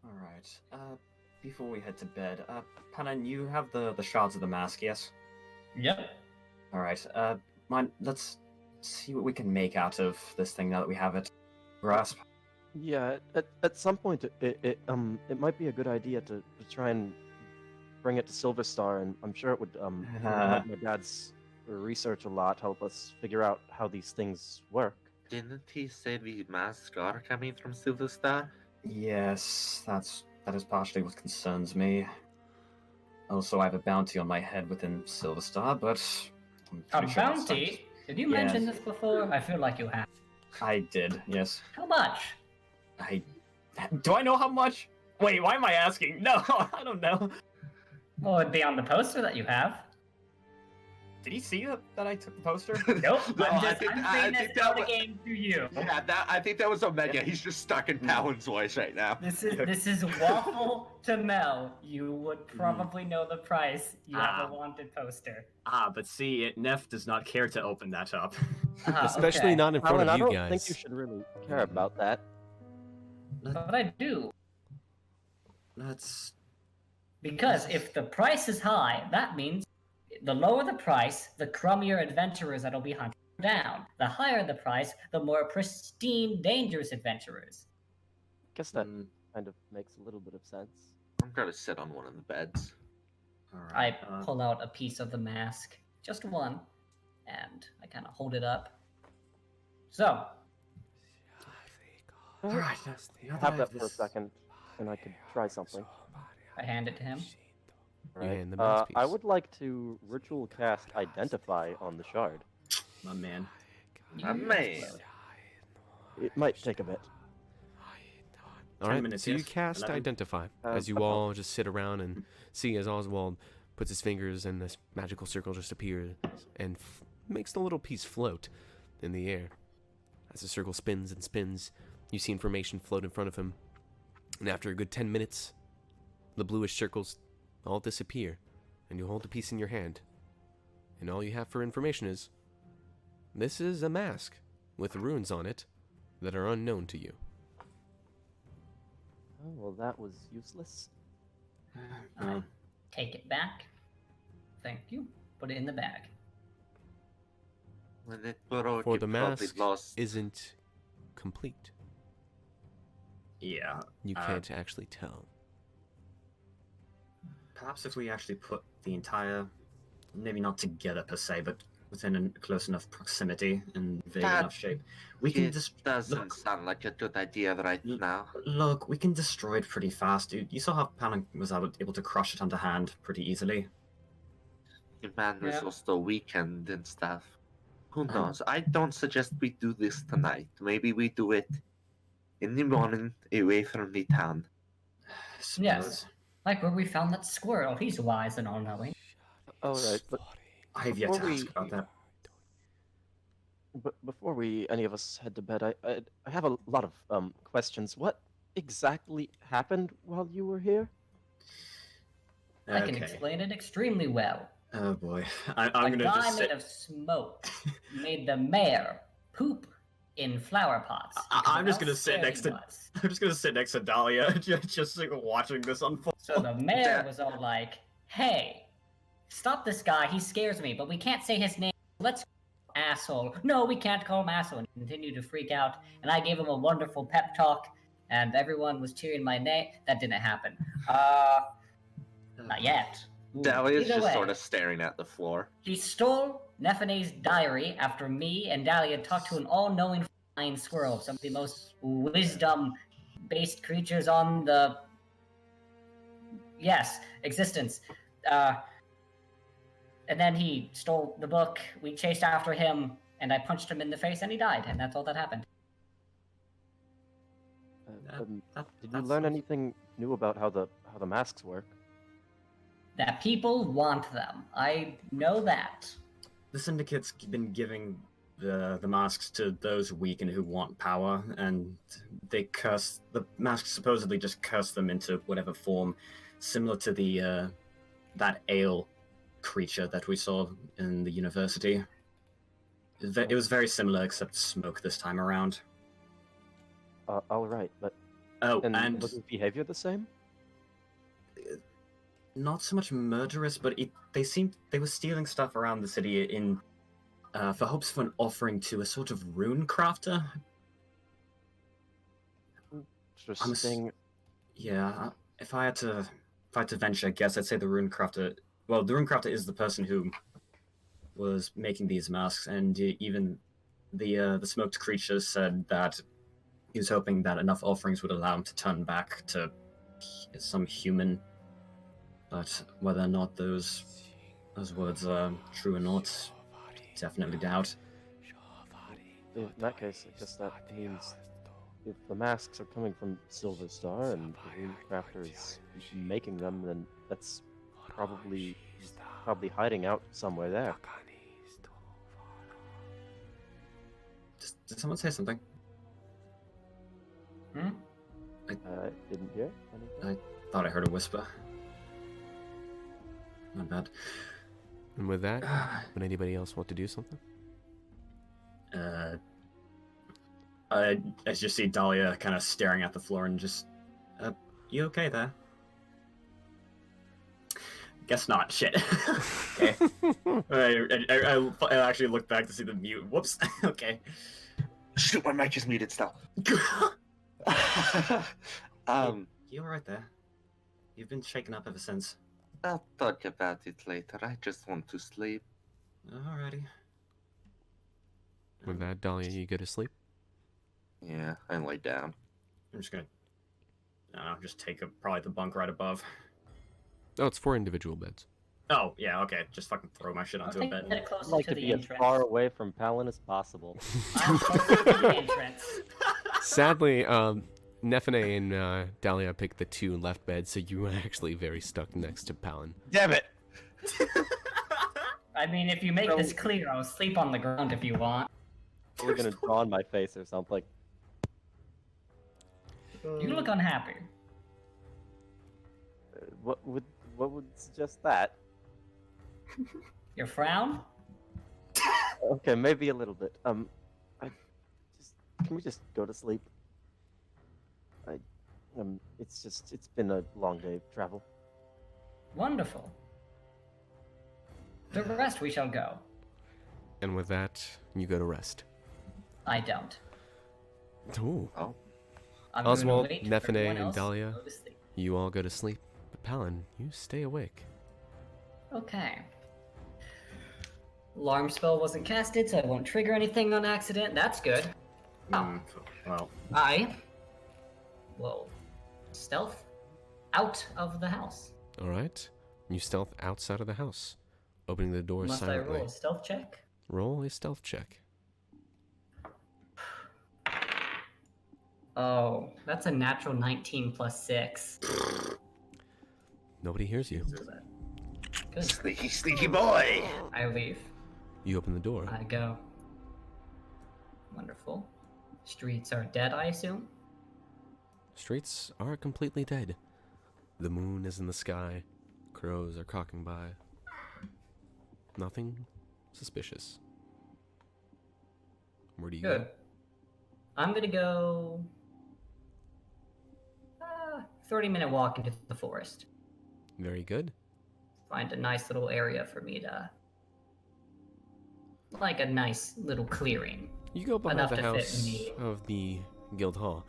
Alright. Before we head to bed, Panan, you have the shards of the mask, yes? Yep. Alright, let's see what we can make out of this thing now that we have it. Grasp. Yeah. At some point, it might be a good idea to try and bring it to Silver Star, and I'm sure it would help my dad's research a lot, help us figure out how these things work. Didn't he say the masks are coming from Silver Star? Yes, that is partially what concerns me. Also, I have a bounty on my head within Silver Star, but I'm A pretty sure that's bounty? Did you Yes. mention this before? I feel like you have. I did, yes. How much? Do I know how much? Wait, why am I asking? No, I don't know. Well, it'd be on the poster that you have. Did he see that I took the poster? Nope. No, I'm I think saying this that out was- of game to you. Yeah, I think that was Omega. He's just stuck in Palin's voice right now. This is Waffle to Mel. You would probably know the price. You have a wanted poster. But see, Neph does not care to open that up. Especially Okay. not in front Alan, of I you don't guys. think you should really care about that. But I do. Let's... Because if the price is high, that means the lower the price, the crummier adventurers that'll be hunted down. The higher the price, the more pristine, dangerous adventurers. Guess that Mm, kind of makes a little bit of sense. I'm gonna sit on one of the beds. I alright, pull out a piece of the mask, just one, and I kind of hold it up. So, Alright, Have that for a second, and I could try something. I hand it to him. You hand the I masterpiece. would like to ritual cast Identify on the shard. my man. Man. It might take a bit. All 10 right, minutes, so you yes? cast 11? Identify as you about- all just sit around and see as Oswald puts his fingers and this magical circle just appears and makes the little piece float in the air. As the circle spins and spins, you see information float in front of him. And after a good 10 minutes, the bluish circles all disappear and you hold a piece in your hand. And all you have for information is, this is a mask with runes on it that are unknown to you. Oh, well, that was useless. Take it back. Thank you. Put it in the bag. When it broke, For you the probably mask lost. isn't complete. Yeah. You can't actually tell. Perhaps if we actually put the entire, maybe not together per se, but within a close enough proximity and vague That- enough shape, we can It just doesn't sound like a good idea right now. look. We can destroy it pretty fast, dude. You saw how Palin was able to crush it underhand pretty easily. Your man was Yeah. also weakened and stuff. Who I- knows? I don't suggest we do this tonight. Maybe we do it in the morning, away from the town. Yes. Like where we found that squirrel. He's wise and all-knowing. All right, but I have yet to Before ask we- about that. before any of us head to bed, I have a lot of questions. What exactly happened while you were here? I can Okay. explain it extremely well. Oh boy, I'm A gonna guy just made sit. of smoke made the mayor poop in flower pots. because I'm of just how gonna sit scared next he to. was. I'm just gonna sit next to Dahlia, just like, watching this unfold. So the mayor Yeah. was all like, "Hey, stop this guy. He scares me, but we can't say his name. Let's asshole. No, we can't call him asshole." And he continued to freak out. And I gave him a wonderful pep talk, and everyone was cheering my name. That didn't happen. Not yet. Ooh. Dahlia's Either just way, sort of staring at the floor. he stole Nephenaes' diary after me and Dahlia talked to an all-knowing flying squirrel, some of the most wisdom-based creatures on the existence. And then he stole the book. We chased after him, and I punched him in the face, and he died. And that's all that happened. Did you That's- learn anything new about how the masks work? That people want them. I know that. The Syndicate's been giving the masks to those weak and who want power, and they curse the masks. Supposedly, just curse them into whatever form, similar to the that ale creature that we saw in the university. It was very similar, except smoke this time around. All right, but Oh, and and was his behavior the same? not so much murderous, but they were stealing stuff around the city in for hopes of an offering to a sort of rune crafter. Interesting. Yeah, if I had to venture a guess, I'd say the rune crafter. Well, the rune crafter is the person who was making these masks, and even the smoked creature said that he was hoping that enough offerings would allow him to turn back to some human. But whether or not those words are true or not, definitely doubt. In that case, I guess that means if the masks are coming from Silver Star and the Rune Crafter is making them, then that's probably hiding out somewhere there. Did someone say something? Hmm? Didn't hear anything. Thought I heard a whisper. Not bad. And with that, would anybody else want to do something? I just see Dahlia kind of staring at the floor and just, you okay there? Guess not. Shit. Okay. I actually looked back to see the mute. Whoops. Okay. Shoot, my mic is muted still. You alright there? You've been shaken up ever since. I'll talk about it later. I just want to sleep. Alrighty. With that, Dahlia, you go to sleep? Yeah, I lay down. I'm just gonna, I don't know, just take probably the bunk right above. Oh, it's 4 individual beds. Oh, yeah, okay. Just fucking throw my shit I onto a think bed. get it I'd closer like to to the be as entrance. far away from Palin as possible. I'm closer to the entrance. Sadly, Nephenaes and Dahlia picked the 2 left beds, so you were actually very stuck next to Palin. Damn it! I mean, if you make this clear, I'll sleep on the ground if you want. We're gonna draw on my face or something. You look unhappy. What would suggest that? Your frown? Okay, maybe a little bit. Can we just go to sleep? It's been a long day of travel. Wonderful. To rest we shall go. And with that, you go to rest. I don't. Ooh. Oh. I'm gonna Oswald, wait for Nephenaes, everyone and else to Dahlia, go to sleep. you all go to sleep. But Palin, you stay awake. Okay. Alarm spell wasn't casted, so I won't trigger anything on accident. That's good. Well, I will stealth out of the house. All right. You stealth outside of the house, opening the door Must silently. I roll a stealth check? Roll a stealth check. Oh, that's a natural 19 plus 6. Nobody hears you. Good. Sneaky, sneaky boy! I leave. You open the door. I go. Wonderful. Streets are dead, I assume? Streets are completely dead. The moon is in the sky. Crows are cawking by. Nothing suspicious. Where do you Good. go? I'm gonna go 30-minute walk into the forest. Very good. Find a nice little area for me to, like a nice little clearing. You go behind Enough the to fit house me. of the guild hall,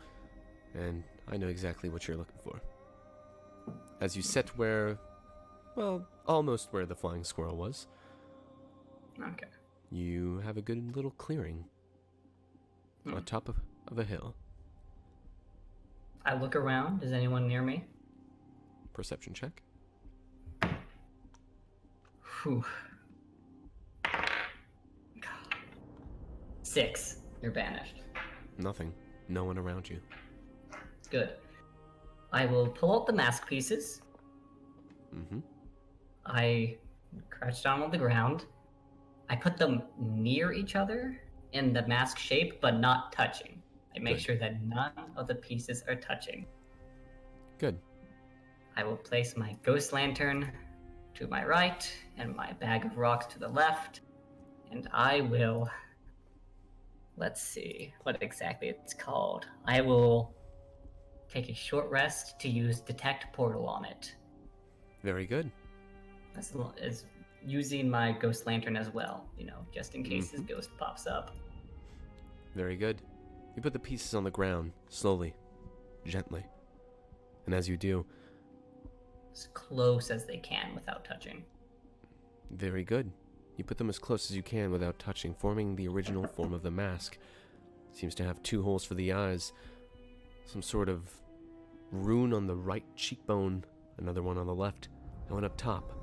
and I know exactly what you're looking for. As you sit where, well, almost where the flying squirrel was, Okay. you have a good little clearing on top of a hill. I look around. Is anyone near me? Perception check. Whew. 6. You're banished. Nothing. No one around you. Good. I will pull out the mask pieces. Mm-hmm. I crouch down on the ground. I put them near each other in the mask shape, but not touching. I make Good. sure that none of the pieces are touching. Good. I will place my ghost lantern to my right and my bag of rocks to the left, and I will. Let's see what exactly it's called. I will take a short rest to use detect portal on it, Very good. as using my ghost lantern as well. Just in case his ghost pops up. Very good. You put the pieces on the ground, slowly, gently. And as you do, As close as they can without touching. very good. You put them as close as you can without touching, forming the original form of the mask. Seems to have 2 holes for the eyes, some sort of rune on the right cheekbone, another one on the left, and one up top.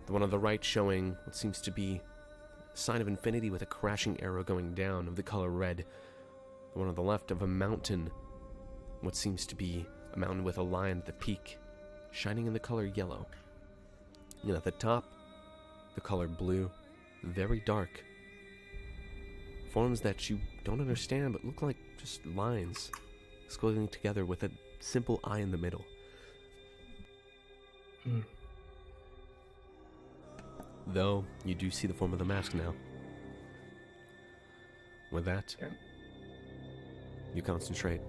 The one on the right showing what seems to be a sign of infinity with a crashing arrow going down of the color red. The one on the left of a mountain, what seems to be a mountain with a lion at the peak, shining in the color yellow. And at the top, the color blue, very dark. Forms that you don't understand but look like just lines squiggling together with a simple eye in the middle. Though, you do see the form of the mask now. With that, Sure. you concentrate.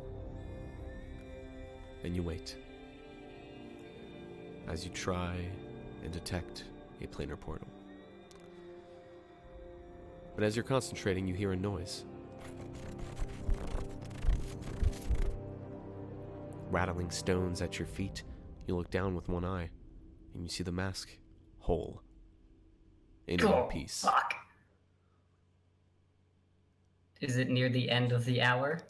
And you wait. As you try and detect a planar portal. But as you're concentrating, you hear a noise. Rattling stones at your feet, you look down with one eye, and you see the mask whole. In one piece. Fuck. Is it near the end of the hour?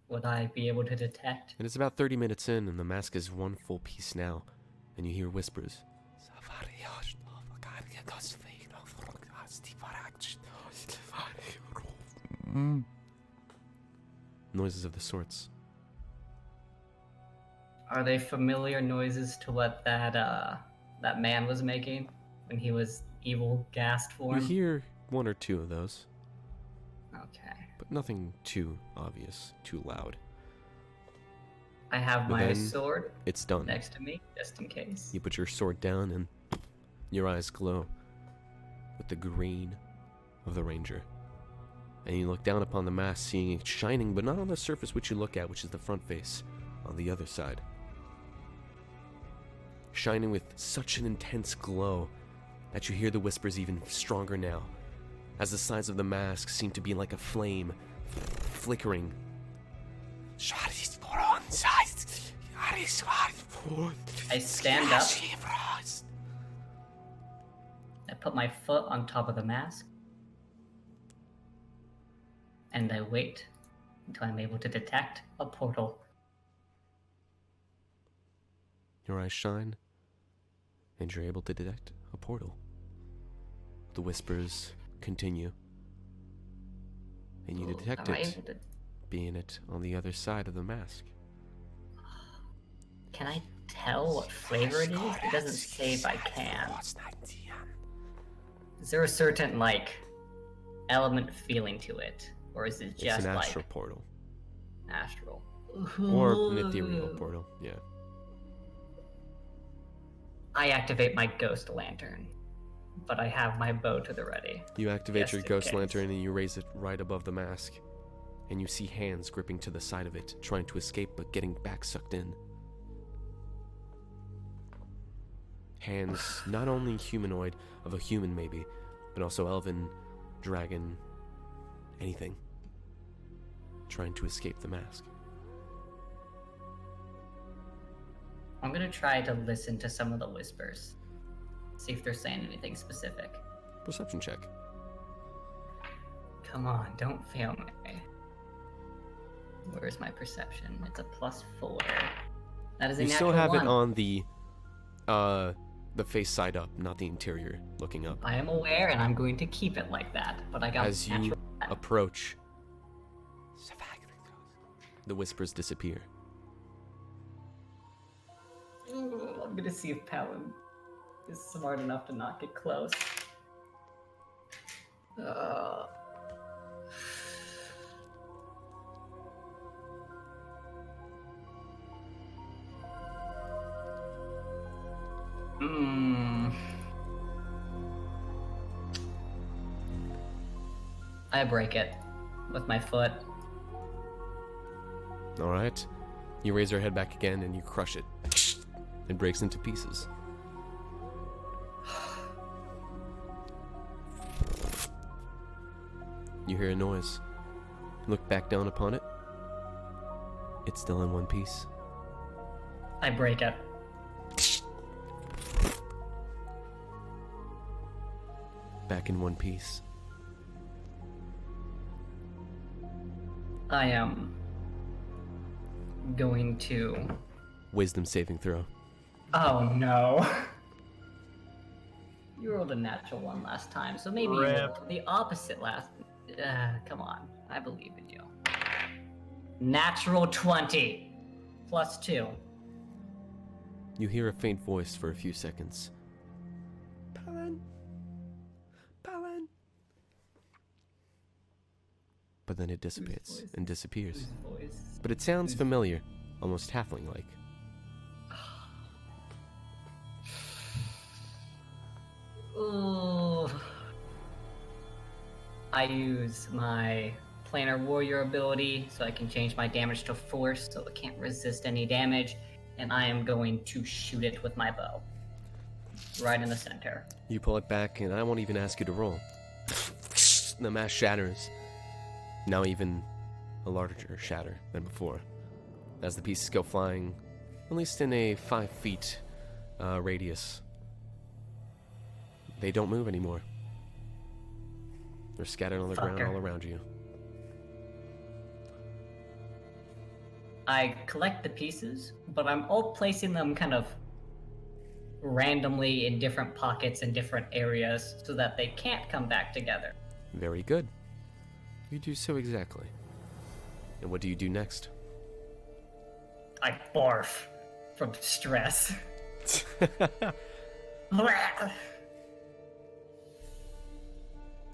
Would I be able to detect? And it's about 30 minutes in, and the mask is one full piece now, and you hear whispers. Noises of the sorts. Are they familiar noises to what that man was making when he was evil ghast You form? hear 1 or 2 of those, Okay. but nothing too obvious, too loud. I have But my then sword It's done. next to me, just in case. You put your sword down, and Your eyes glow with the green of the ranger. And you look down upon the mask, seeing it shining, but not on the surface which you look at, which is the front face, on the other side. Shining with such an intense glow that you hear the whispers even stronger now, as the sides of the mask seem to be like a flame, flickering. I stand up. I put my foot on top of the mask. And I wait until I'm able to detect a portal. Your eyes shine, and you're able to detect a portal. The whispers continue, and you detect Am I it, able to... being it on the other side of the mask. Can I tell what flavor it is? It doesn't say if I can. Is there a certain, like, element feeling to it? Or is it just It's an like... astral portal. Astral. Or an ethereal portal, yeah. I activate my ghost lantern, but I have my bow to the ready. You activate Just your in ghost case. lantern and you raise it right above the mask. And you see hands gripping to the side of it, trying to escape but getting back sucked in. Hands not only humanoid, of a human maybe, but also elven, dragon, anything. Trying to escape the mask. I'm gonna try to listen to some of the whispers. See if they're saying anything specific. Perception check. Come on, don't fail me. Where's my perception? It's a +4. That is a You natural still have one. it on the face side up, not the interior looking up. I am aware, and I'm going to keep it like that. But I got As you natural. approach, the whispers disappear. Ooh, I'm gonna see if Palin is smart enough to not get close. I break it with my foot. Alright. You raise your head back again and you crush it. It breaks into pieces. You hear a noise. Look back down upon it. It's still in one piece. I break it. Back in one piece. I am going to... Wisdom saving throw. Oh no. You rolled a natural one last time, so maybe you rolled the opposite last... come on, I believe in you. Natural 20. +2. You hear a faint voice for a few seconds. Palin. Palin. But then it dissipates and disappears. Voice. But it sounds familiar, almost halfling-like. Ooh. I use my planar warrior ability so I can change my damage to force so it can't resist any damage, and I am going to shoot it with my bow. Right in the center. You pull it back, and I won't even ask you to roll. The mask shatters. Now even a larger shatter than before. As the pieces go flying, at least in a 5 feet radius. They don't move anymore. They're scattered on the ground all around you. I collect the pieces, but I'm all placing them kind of randomly in different pockets in different areas so that they can't come back together. Very good. You do so exactly. And what do you do next? I barf from stress.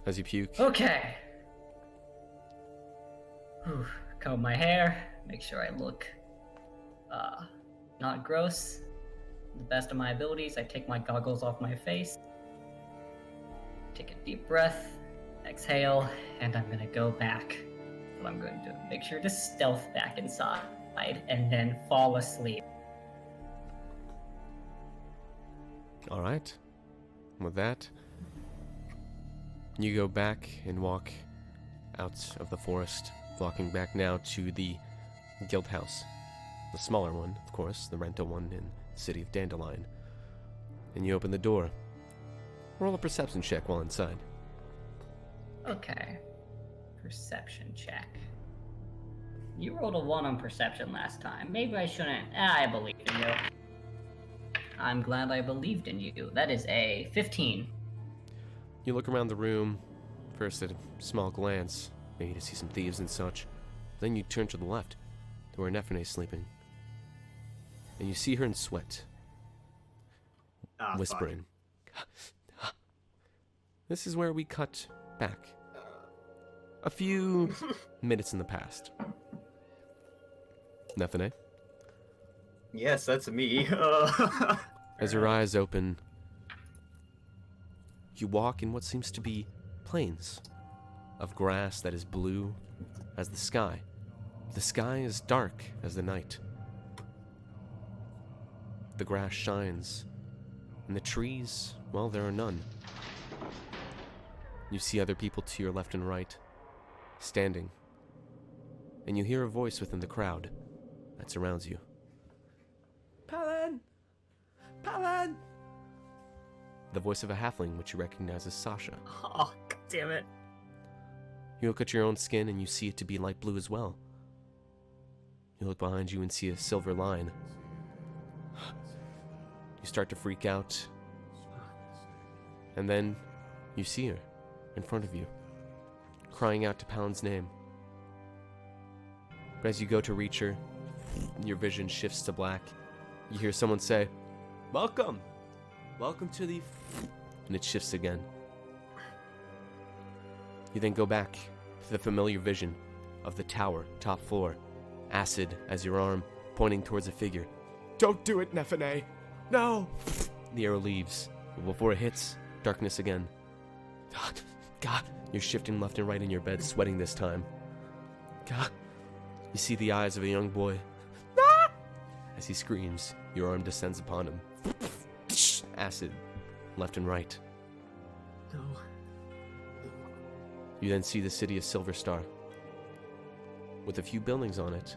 As you puke, Okay. Whew. Comb my hair, make sure I look not gross. The best of my abilities, I take my goggles off my face, Take a deep breath, exhale, and I'm gonna go back. But I'm going to make sure to stealth back inside and then fall asleep. All right. With that, you go back and walk out of the forest, walking back now to the guild house. The smaller one, of course, the rental one in the city of Dandelion. And you open the door. Roll a perception check while inside. Okay. Perception check. You rolled a 1 on perception last time. Maybe I shouldn't. I believe in you. I'm glad I believed in you. That is a 15. You look around the room, first at a small glance, maybe to see some thieves and such. Then you turn to the left, to where Nephenaes is sleeping. And you see her in sweat, whispering. This is where we cut back. A few minutes in the past. Nephenaes, Yes, that's me. as your eyes open, you walk in what seems to be plains of grass that is blue as the sky. The sky is dark as the night. The grass shines, and the trees, well, there are none. You see other people to your left and right, standing, and you hear a voice within the crowd that surrounds you. Palin! Palin! The voice of a halfling, which you recognize as Sasha. Oh, God damn it. You look at your own skin and you see it to be light blue as well. You look behind you and see a silver line. You start to freak out. And then you see her in front of you, crying out to Palin's name. But as you go to reach her, your vision shifts to black. You hear someone say, "Welcome! Welcome to the..." And it shifts again. You then go back to the familiar vision of the tower, top floor. Acid as your arm, pointing towards a figure. Don't do it, Nephenaes! No! The arrow leaves, but before it hits, darkness again. God, you're shifting left and right in your bed, sweating this time. God, you see the eyes of a young boy. As he screams, your arm descends upon him. Acid, left and right. No. You then see the city of Silver Star, with a few buildings on it,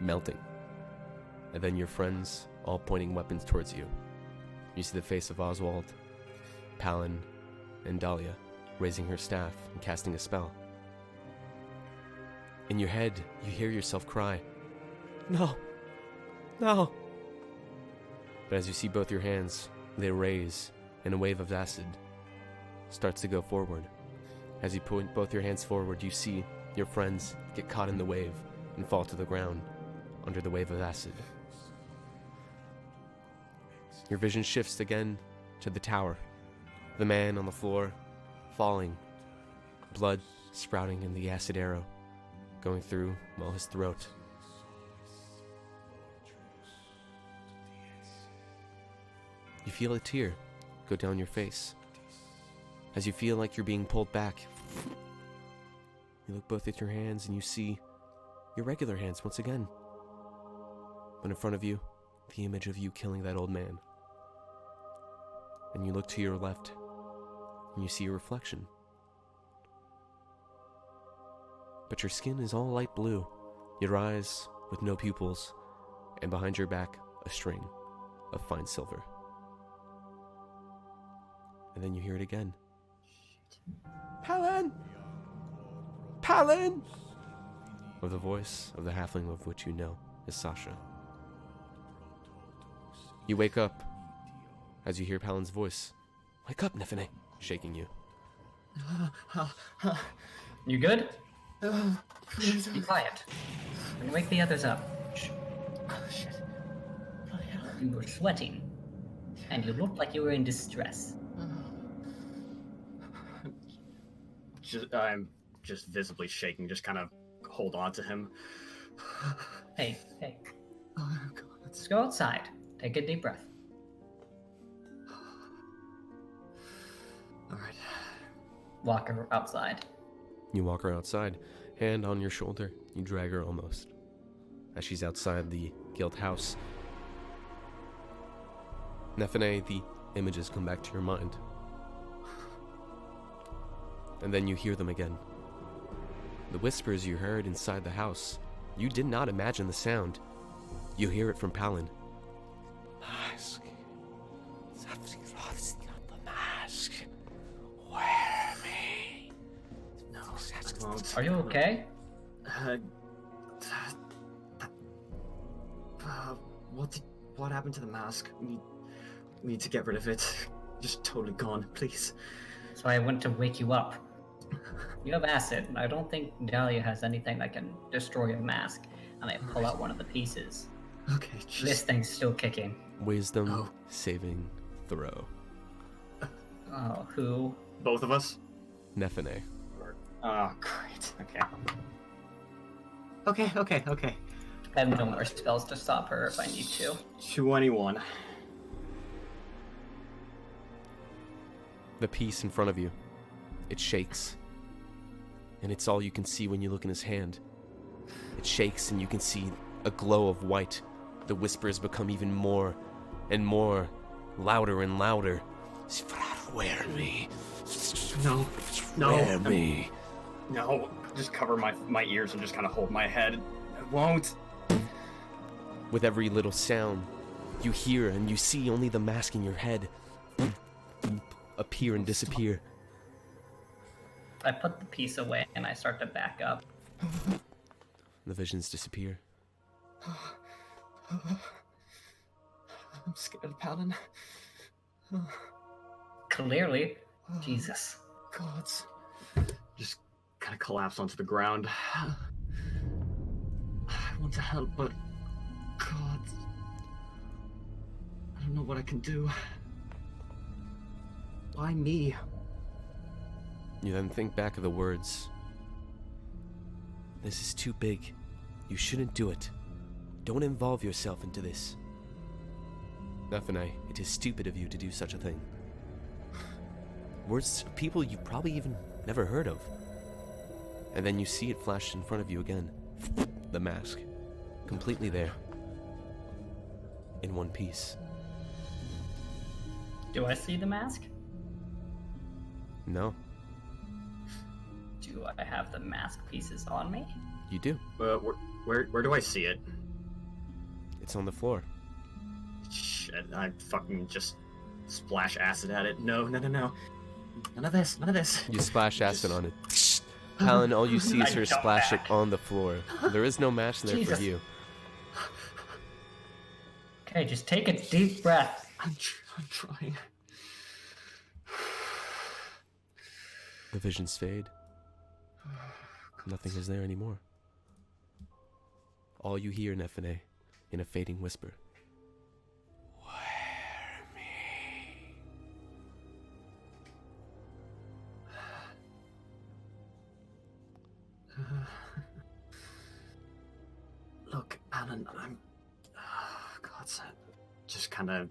melting. And then your friends, all pointing weapons towards you. You see the face of Oswald, Palin, and Dahlia, raising her staff and casting a spell. In your head, you hear yourself cry, "No! No!" But as you see both your hands, they raise, and a wave of acid starts to go forward. As you point both your hands forward, you see your friends get caught in the wave and fall to the ground under the wave of acid. Your vision shifts again to the tower. The man on the floor, falling, blood sprouting in the acid arrow, going through, well, his throat. You feel a tear go down your face as you feel like you're being pulled back. You look both at your hands and you see your regular hands once again. But in front of you, the image of you killing that old man. And you look to your left and you see your reflection. But your skin is all light blue, your eyes with no pupils, and behind your back, a string of fine silver. And then you hear it again. Palin! Palin! Of the voice of the halfling of which you know is Sasha. You wake up as you hear Palin's voice. "Wake up, Nephenaes," shaking you. You good? Shh, be quiet. I'm gonna wake the others up. Shh. Oh, shit. Bloody hell. You were sweating, and you looked like you were in distress. I'm just visibly shaking, just kind of hold on to him. Hey, Oh, God. let's go outside. Take a deep breath. Alright. walk her outside. You walk her outside, hand on your shoulder. You drag her almost. As she's outside the guild house, Nephenaes, the images come back to your mind. And then you hear them again. The whispers you heard inside the house, you did not imagine the sound. You hear it from Palin. Mask. Something's lost the mask. Wear me. No, I won't. Are you okay? What happened to the mask? We need to get rid of it. Just totally gone, please. So I went to wake you up. You have acid. I don't think Dahlia has anything that can destroy a mask. And I pull out one of the pieces. Okay, just... This thing's still kicking. Wisdom saving throw. Oh, who? Both of us? Nephenaes. Oh, great. Okay. I have no more spells to stop her if I need to. 21. The piece in front of you, it shakes. And it's all you can see when you look in his hand. It shakes and you can see a glow of white. The whispers become even more and more, louder and louder. Wear me. No. Wear me. No, just cover my ears and just kind of hold my head. I won't. With every little sound, you hear and you see only the mask in your head appear and disappear. I put the piece away and I start to back up. The visions disappear. I'm scared, Palin. Clearly. Jesus. Gods. Just kind of collapse onto the ground. I want to help, but... God... I don't know what I can do. Why me? You then think back of the words. This is too big. You shouldn't do it. Don't involve yourself into this. Nephenaes, it is stupid of you to do such a thing. Words of people you probably even never heard of. And then you see it flash in front of you again. The mask. Completely there. In one piece. Do I see the mask? No, Do I have the mask pieces on me? you do. Where do I see it? It's on the floor. Shit, I fucking just splash acid at it. No. None of this. You splash acid on it. Palin, all you see is I her jump splash it back. on the floor. There is no match there Jesus. for you. Okay, just take a deep breath. I'm trying. The visions fade. Nothing is there anymore. All you hear, Nephenaes, in a fading whisper. Wear me. Look, Alan, I'm... God, just kind of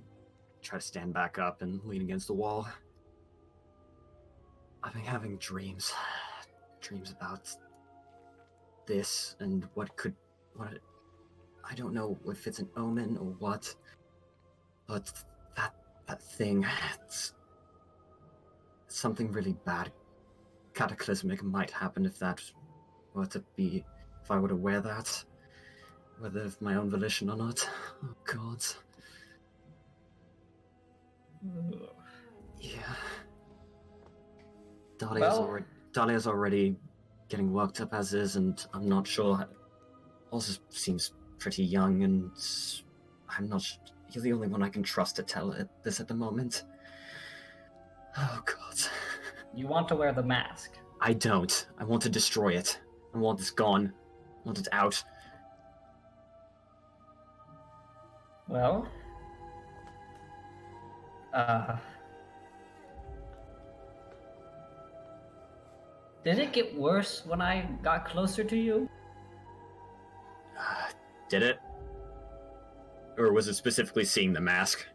try to stand back up and lean against the wall. I've been having dreams about this and what I don't know if it's an omen or what, but that thing, it's something really bad, cataclysmic might happen if that were to be, if I were to wear that, whether of my own volition or not. Oh God. Yeah. Dahlia's already getting worked up as is, and I'm not sure. Also seems pretty young, and I'm not. You're the only one I can trust to tell it this at the moment. Oh God. You want to wear the mask. I don't. I want to destroy it. I want this gone. I want it out. Well, did it get worse when I got closer to you? Did it? Or was it specifically seeing the mask?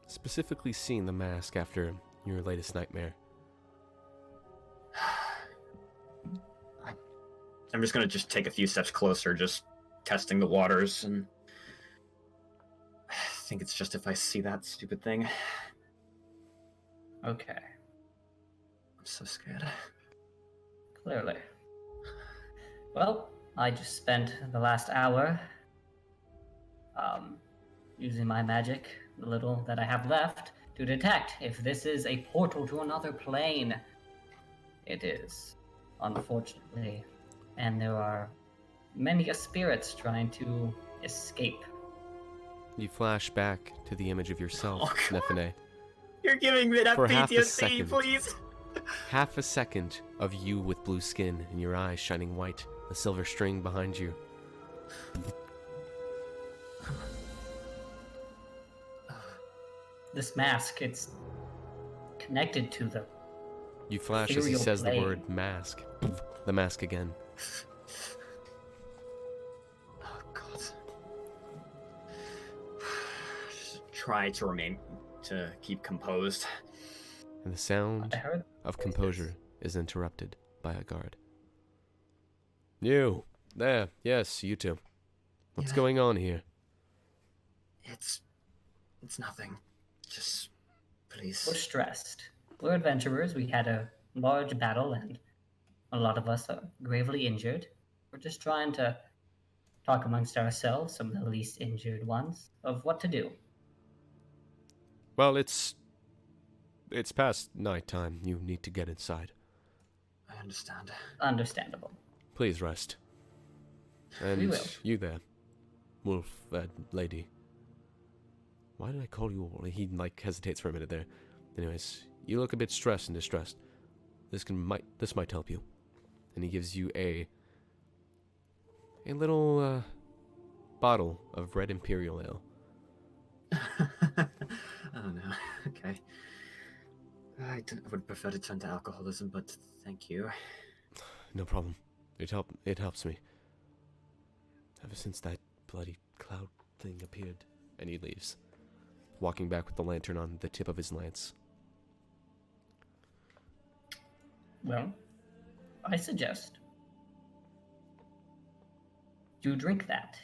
Specifically seeing the mask after your latest nightmare. I'm just gonna take a few steps closer, just testing the waters, and I think it's just if I see that stupid thing. Okay, I'm so scared. clearly. Well, I just spent the last hour using my magic, the little that I have left, to detect if this is a portal to another plane. It is, unfortunately. And there are many spirits trying to escape. You flash back to the image of yourself, Oh, God. Nephenaes. You're giving me that For half a PTSD, second. please. Half a second of you with blue skin and your eyes shining white, a silver string behind you. This mask, it's connected to the... You flash as he Ethereal says the plane. word mask. The mask again. Oh, God. Just try to keep composed. And the sound I heard... of composure is interrupted by a guard. You! There, yes, you two. What's Yeah. going on here? It's nothing. Just, please. We're stressed. We're adventurers. We had a large battle, and a lot of us are gravely injured. We're just trying to talk amongst ourselves, some of the least injured ones, of what to do. Well, it's past nighttime. You need to get inside. I understand. Understandable. Please rest. And We will. you there, wolf, lady. Why did I call you? He hesitates for a minute there. Anyways, you look a bit stressed and distressed. This might help you. And he gives you a little bottle of red imperial ale. Oh no. Okay. I would prefer to turn to alcoholism, but thank you. No problem. It helps me. Ever since that bloody cloud thing appeared, and he leaves, walking back with the lantern on the tip of his lance. Well, I suggest you drink that.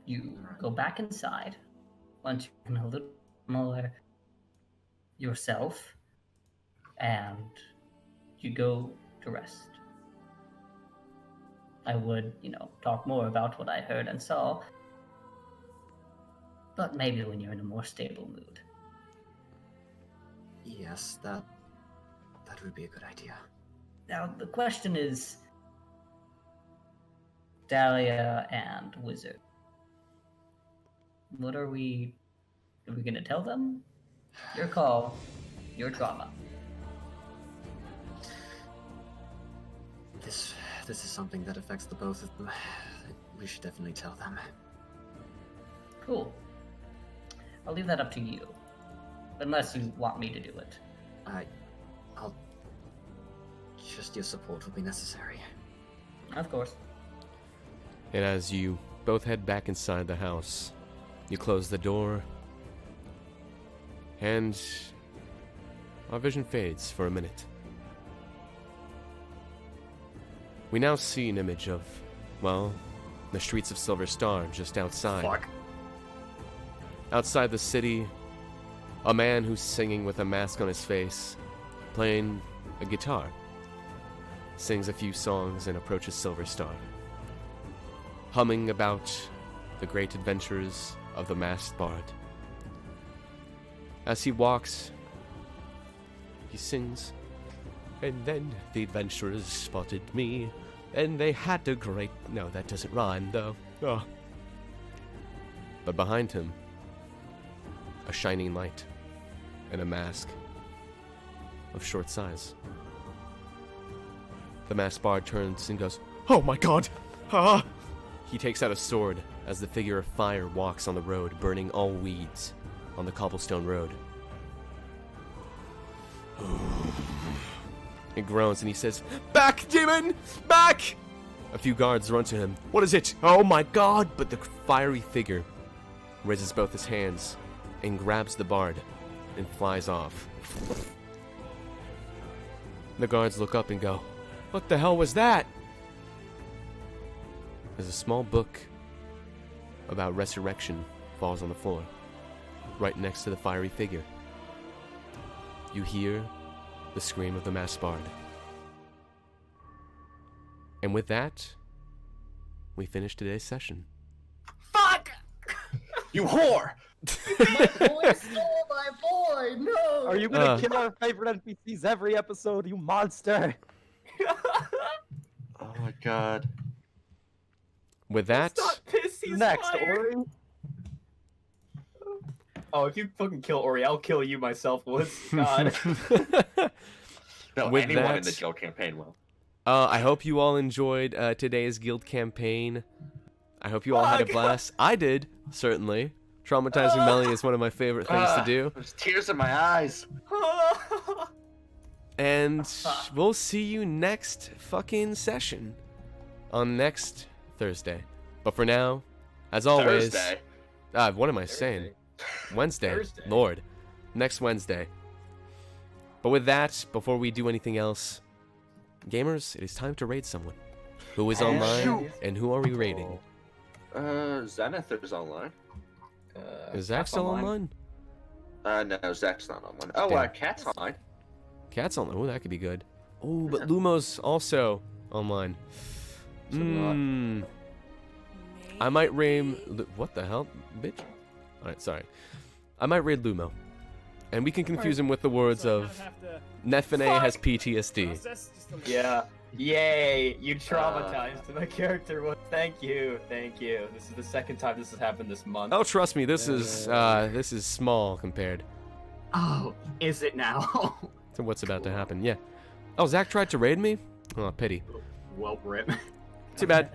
You go back inside once you're a little more yourself, and you go to rest. I would, talk more about what I heard and saw, but maybe when you're in a more stable mood. Yes, that would be a good idea. Now, the question is, Dahlia and Wizard, what are we going to tell them? Your call, your drama. This is something that affects the both of them. We should definitely tell them. Cool. I'll leave that up to you. Unless you want me to do it. I'll... Just your support will be necessary. Of course. And as you both head back inside the house, you close the door, and our vision fades for a minute. We now see an image of, well, the streets of Silver Star just outside. Fuck. Outside the city, a man who's singing with a mask on his face, playing a guitar, sings a few songs and approaches Silver Star, humming about the great adventures of the masked bard. As he walks, he sings, "And then the adventurers spotted me, and they had a great..." No, that doesn't rhyme, though. Oh. But behind him, a shining light and a mask of short size. The masked bard turns and goes, "Oh my god! Ah!" He takes out a sword as the figure of fire walks on the road, burning all weeds on the cobblestone road. He groans and he says, "Back, demon! Back!" A few guards run to him. "What is it? Oh my god!" But the fiery figure raises both his hands and grabs the bard and flies off. The guards look up and go, What the hell was that? There's a small book about resurrection falls on the floor, right next to the fiery figure. You hear the scream of the masked bard. And with that, we finish today's session. Fuck! You whore! My boy stole my boy! No! Are you gonna kill our favorite NPCs every episode, you monster? Oh my god. With that, Stop piss, he's Next, fired. Ori. Oh, if you fucking kill Ori, I'll kill you myself, Woods. God. No, With anyone in that- the guild campaign will. I hope you all enjoyed today's guild campaign. I hope you all had a Fuck. blast. I did, certainly. Traumatizing Melly is one of my favorite things to do. There's tears in my eyes. And we'll see you next fucking session on next Thursday. But for now, as always, Thursday. what am I saying? Wednesday. Thursday. Lord. Next Wednesday. But with that, before we do anything else, gamers, it is time to raid someone. Who is online shoot. and who are we raiding? Zenith is online. Is Zach still online? No, Zach's not online. Oh, Damn. Cat's online. Cat's online. Oh, that could be good. Oh, but Lumo's also online. Hmm. I might raid. What the hell, bitch? Alright, sorry. I might raid Lumo. And we can confuse him with the words of Nephenaes has PTSD. Yeah. Yay! You traumatized my character. Well, thank you. Thank you. This is the second time this has happened this month. Oh, trust me, this is small compared Oh, is it now? to what's about to happen. Yeah. Oh, Zach tried to raid me? Oh, pity. Well, rip. Too bad.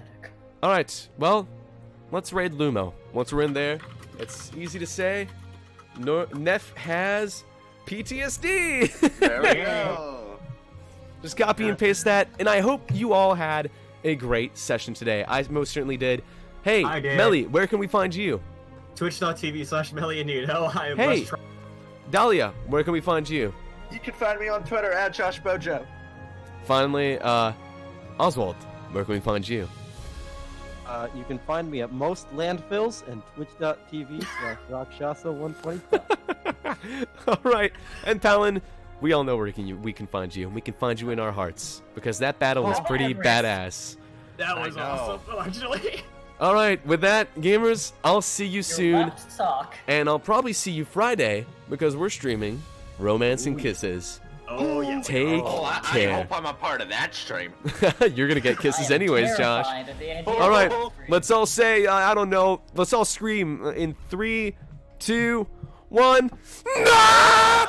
Alright, well, let's raid Lumo. Once we're in there, it's easy to say. Neph has PTSD! There we go. Just copy and paste that, and I hope you all had a great session today. I most certainly did. Hey, I did. Melly, where can we find you? Twitch.tv/Melionudo. I am Hey, less Dahlia, where can we find you? You can find me on Twitter at JoshBojo. Finally, Oswald, where can we find you? You can find me at most landfills and twitch.tv/Rakshasa125. Alright, and Palin, we all know where we can find you. We can find you in our hearts, because that battle was pretty badass. That was I know. awesome, actually. Alright, with that, gamers, I'll see you soon, Sock. and I'll probably see you Friday, because we're streaming Romance and Kisses. Oh, yeah. Take Oh, I care. hope I'm a part of that stream. You're gonna get kisses anyways, Josh. All Alright, let's all say, I don't know, let's all scream in 3, 2, 1. No!